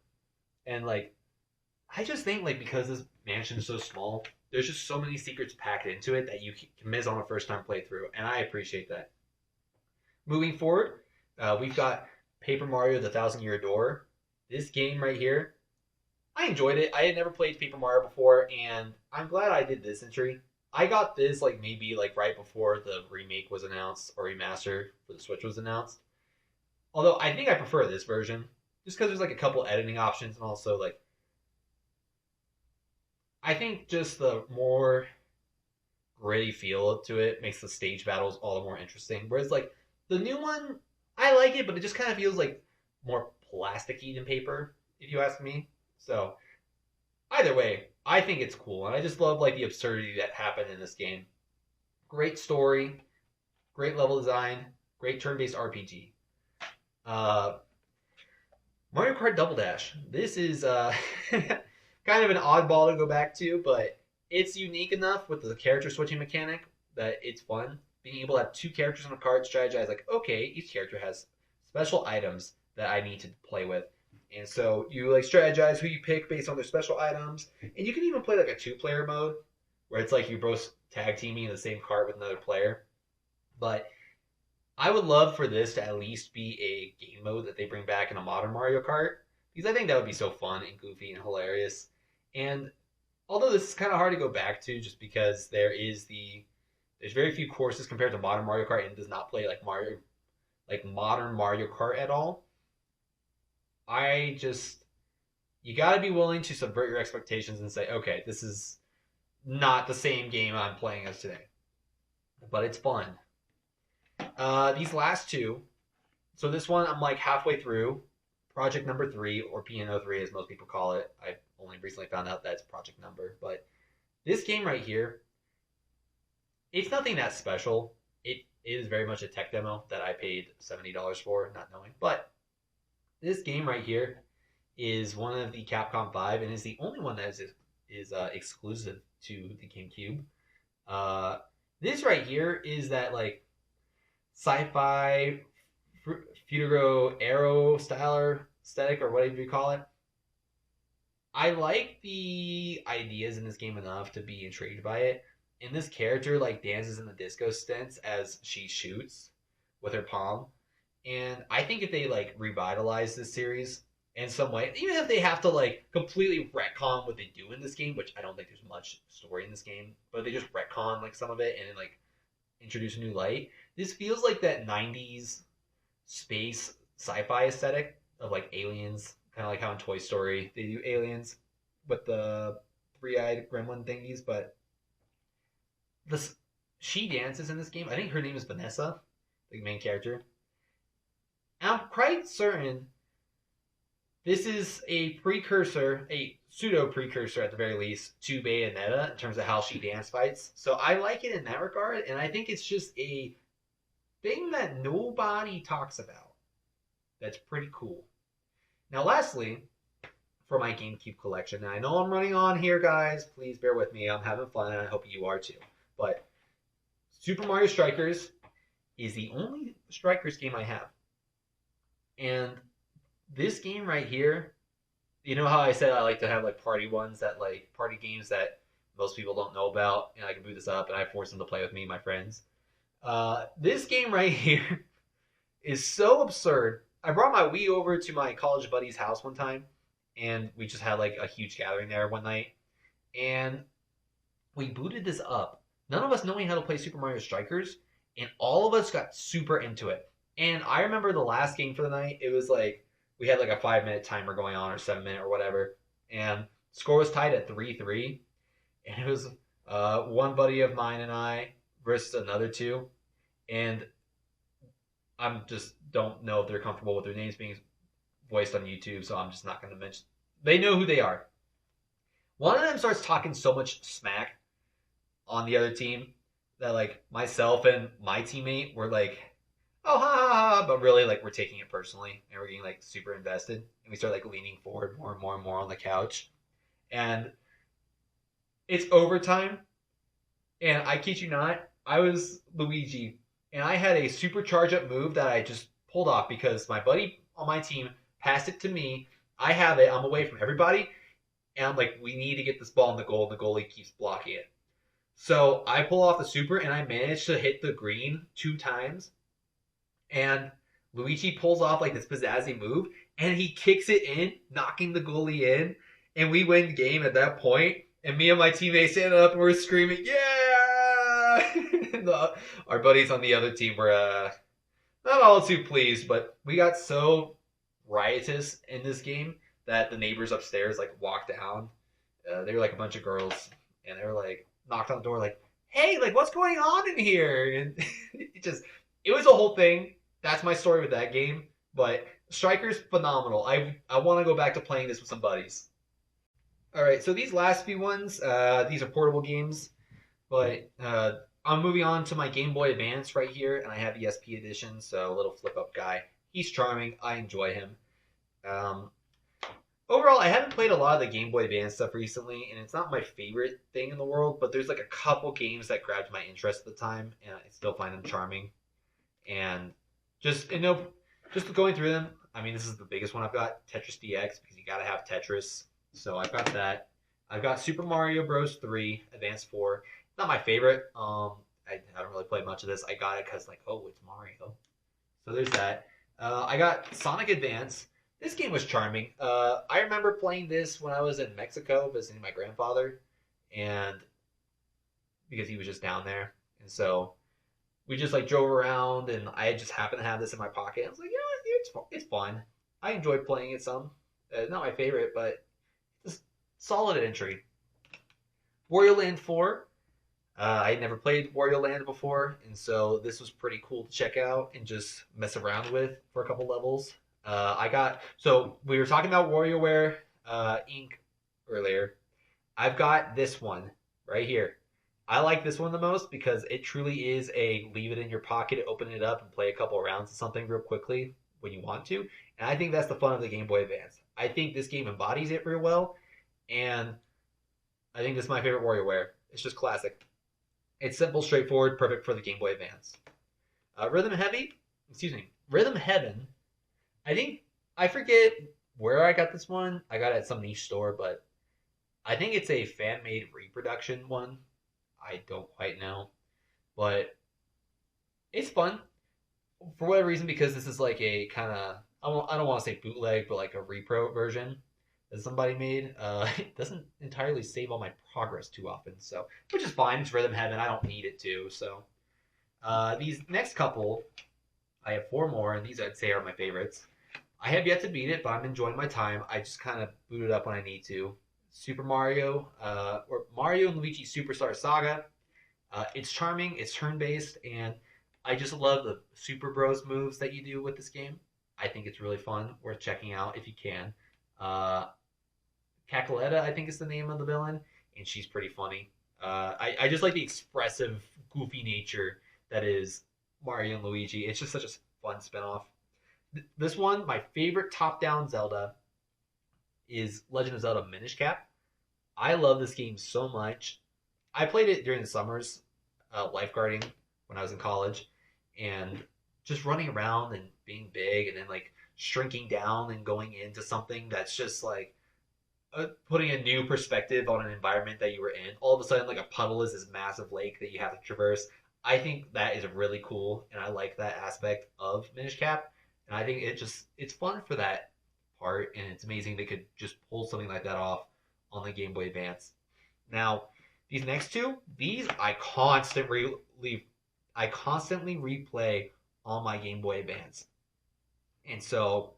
And like I just think like because this mansion is so small, there's just so many secrets packed into it that you can miss on a first time playthrough, and I appreciate that. Moving forward, we've got Paper Mario: The Thousand Year Door. This game right here, I enjoyed it. I had never played Paper Mario before, and I'm glad I did this entry. I got this like maybe like right before the remake was announced or remaster for the Switch was announced. Although I think I prefer this version, just because there's like a couple editing options, and also like I think just the more gritty feel to it makes the stage battles all the more interesting. Whereas like the new one, I like it, but it just kind of feels like more plasticky than paper, if you ask me. So either way, I think it's cool, and I just love like the absurdity that happened in this game. Great story, great level design, great turn-based RPG. Mario Kart Double Dash. This is kind of an oddball to go back to, but it's unique enough with the character switching mechanic that it's fun. Being able to have 2 characters on a cart, strategize like, okay, each character has special items that I need to play with. And so you like strategize who you pick based on their special items, and you can even play like a two-player mode where it's like you're both tag teaming in the same cart with another player. But I would love for this to at least be a game mode that they bring back in a modern Mario Kart because I think that would be so fun and goofy and hilarious. And although this is kind of hard to go back to, just because there's very few courses compared to modern Mario Kart and it does not play like modern Mario Kart at all. I just you got to be willing to subvert your expectations and say, okay, this is not the same game I'm playing as today, but it's fun. These last two, so this one I'm like halfway through, project number 3 or PNO3 as most people call it. I only recently found out that's project number, but this game right here, it's nothing that special. It is very much a tech demo that I paid $70 for, not knowing. But this game right here is one of the Capcom 5 and is the only one that is exclusive to the GameCube. This right here is that like sci-fi Futuro Aero style aesthetic or whatever you call it. I like the ideas in this game enough to be intrigued by it. And this character like dances in the disco stints as she shoots with her palm. And I think if they like revitalize this series in some way, even if they have to like completely retcon what they do in this game, which I don't think there's much story in this game, but they just retcon like some of it and then like introduce a new light. This feels like that 90s space sci-fi aesthetic of like aliens, kind of like how in Toy Story they do aliens with the three-eyed gremlin thingies, but this she dances in this game. I think her name is Vanessa, the main character. And I'm quite certain this is a precursor, a pseudo precursor at the very least, to Bayonetta in terms of how she dance fights. So I like it in that regard, and I think it's just a thing that nobody talks about. That's pretty cool. Now, lastly, for my GameCube collection, and I know I'm running on here, guys. Please bear with me. I'm having fun, and I hope you are too. But Super Mario Strikers is the only Strikers game I have. And this game right here, you know how I said I like to have like party ones that like party games that most people don't know about, and I can boot this up and I force them to play with me and my friends. This game right here is so absurd. I brought my Wii over to my college buddy's house one time, and we just had like a huge gathering there one night, and we booted this up. None of us knowing how to play Super Mario Strikers, and all of us got super into it. And I remember the last game for the night, it was like we had like a 5-minute timer going on or 7-minute or whatever, and score was tied at 3-3, and it was one buddy of mine and I versus another two, and I'm just don't know if they're comfortable with their names being voiced on YouTube, so I'm just not going to mention. They know who they are. One of them starts talking so much smack on the other team that like myself and my teammate were like, oh ha ha ha, but really like we're taking it personally and we're getting like super invested, and we start like leaning forward more and more and more on the couch, and it's overtime, and I kid you not, I was Luigi, and I had a super charge up move that I just pulled off because my buddy on my team passed it to me. I have it. I'm away from everybody, and I'm like, we need to get this ball in the goal, and the goalie keeps blocking it. So I pull off the super, and I managed to hit the green 2 times, and Luigi pulls off like this pizzazzy move, and he kicks it in, knocking the goalie in, and we win the game at that point. And me and my teammates stand up and we're screaming, yeah! Our buddies on the other team were not all too pleased, but we got so riotous in this game that the neighbors upstairs like walked down. They were like a bunch of girls, and they were like knocked on the door, like, "Hey, like what's going on in here?" And it was a whole thing. That's my story with that game. But Strikers phenomenal. I want to go back to playing this with some buddies. All right, so these last few ones, these are portable games, but I'm moving on to my Game Boy Advance right here, and I have the SP edition, so a little flip-up guy. He's charming. I enjoy him. Overall, I haven't played a lot of the Game Boy Advance stuff recently, and it's not my favorite thing in the world, but there's like a couple games that grabbed my interest at the time, and I still find them charming. And just going through them, I mean, this is the biggest one I've got, Tetris DX, because you gotta have Tetris. So I've got that. I've got Super Mario Bros. 3 Advance 4. Not my favorite. I haven't really played much of this. I got it because like, oh, it's Mario. So there's that. I got Sonic Advance. This game was charming. I remember playing this when I was in Mexico visiting my grandfather, and because he was just down there, and so we just like drove around, and I just happened to have this in my pocket. I was like, it's fun. I enjoyed playing it some. Not my favorite, but just solid entry. Wario Land 4. I had never played Wario Land before, and so this was pretty cool to check out and just mess around with for a couple levels. So we were talking about WarioWare Inc. earlier. I've got this one right here. I like this one the most because it truly is a leave it in your pocket, open it up, and play a couple rounds of something real quickly when you want to. And I think that's the fun of the Game Boy Advance. I think this game embodies it real well, and I think this is my favorite WarioWare. It's just classic. It's simple, straightforward, perfect for the Game Boy Advance. Rhythm Heaven. I forget where I got this one. I got it at some niche store, but I think it's a fan-made reproduction one. I don't quite know, but it's fun for whatever reason because this is like a kind of I don't want to say bootleg, but like a repro version that somebody made. It doesn't entirely save all my progress too often, so which is fine. It's Rhythm Heaven. I don't need it to. So these next couple, I have 4 more, and these I'd say are my favorites. I have yet to beat it, but I'm enjoying my time. I just kind of boot it up when I need to. Super Mario, or Mario and Luigi Superstar Saga. It's charming, it's turn based, and I just love the Super Bros moves that you do with this game. I think it's really fun, worth checking out if you can. Cackletta, I think is the name of the villain, and she's pretty funny. I just like the expressive, goofy nature that is Mario and Luigi. It's just such a fun spinoff. This one, my favorite top-down Zelda is Legend of Zelda Minish Cap. I love this game so much. I played it during the summers, lifeguarding when I was in college, and just running around and being big, and then like shrinking down and going into something that's just like putting a new perspective on an environment that you were in. All of a sudden, like a puddle is this massive lake that you have to traverse. I think that is really cool, and I like that aspect of Minish Cap, and I think it's fun for that part, and it's amazing they could just pull something like that off on the Game Boy Advance. Now, these next two, I constantly replay on my Game Boy Advance. And so,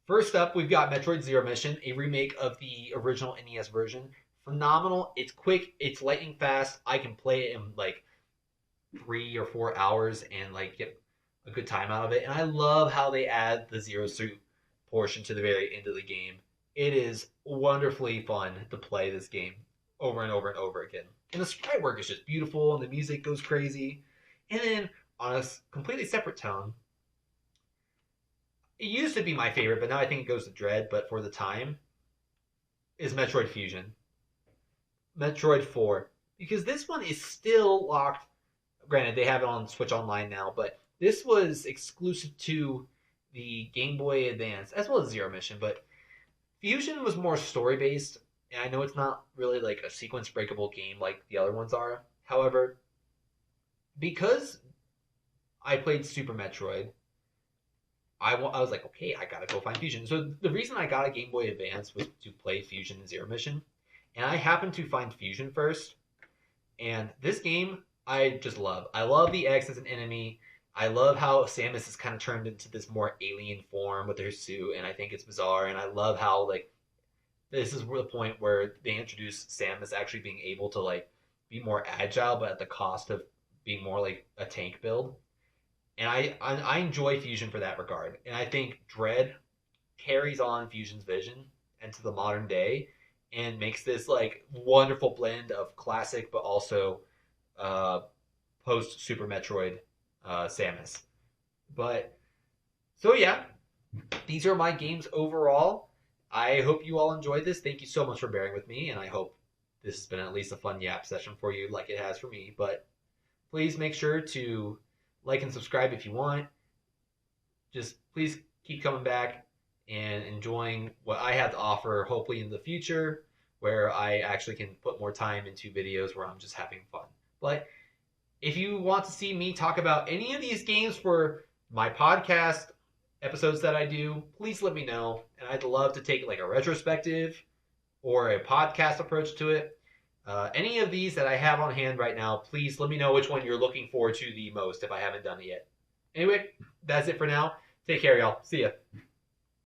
first up, we've got Metroid Zero Mission, a remake of the original NES version. Phenomenal. It's quick. It's lightning fast. I can play it in like 3 or 4 hours and like get a good time out of it. And I love how they add the Zero Suit portion to the very end of the game. It is wonderfully fun to play this game over and over and over again. And the sprite work is just beautiful, and the music goes crazy. And then, on a completely separate tone, it used to be my favorite, but now I think it goes to Dread, but for the time, is Metroid Fusion. Metroid 4. Because this one is still locked. Granted, they have it on Switch Online now, but this was exclusive to the Game Boy Advance, as well as Zero Mission, but Fusion was more story-based, and I know it's not really like a sequence-breakable game like the other ones are. However, because I played Super Metroid, I was like, okay, I gotta go find Fusion. So the reason I got a Game Boy Advance was to play Fusion and Zero Mission, and I happened to find Fusion first, and this game I just love. I love the X as an enemy. I love how Samus is kind of turned into this more alien form with her suit, and I think it's bizarre. And I love how like this is the point where they introduce Samus actually being able to like be more agile, but at the cost of being more like a tank build. And I enjoy Fusion for that regard, and I think Dread carries on Fusion's vision into the modern day and makes this like wonderful blend of classic, but also post Super Metroid Samus. But so yeah, these are my games overall. I hope you all enjoyed this. Thank you so much for bearing with me, and I hope this has been at least a fun yap session for you like it has for me. But please make sure to like and subscribe if you want. Just please keep coming back. and enjoying what I have to offer, hopefully in the future, where I actually can put more time into videos where I'm just having fun. But if you want to see me talk about any of these games for my podcast episodes that I do, please let me know. And I'd love to take like a retrospective or a podcast approach to it. Any of these that I have on hand right now, please let me know which one you're looking forward to the most if I haven't done it yet. Anyway, that's it for now. Take care, y'all. See ya.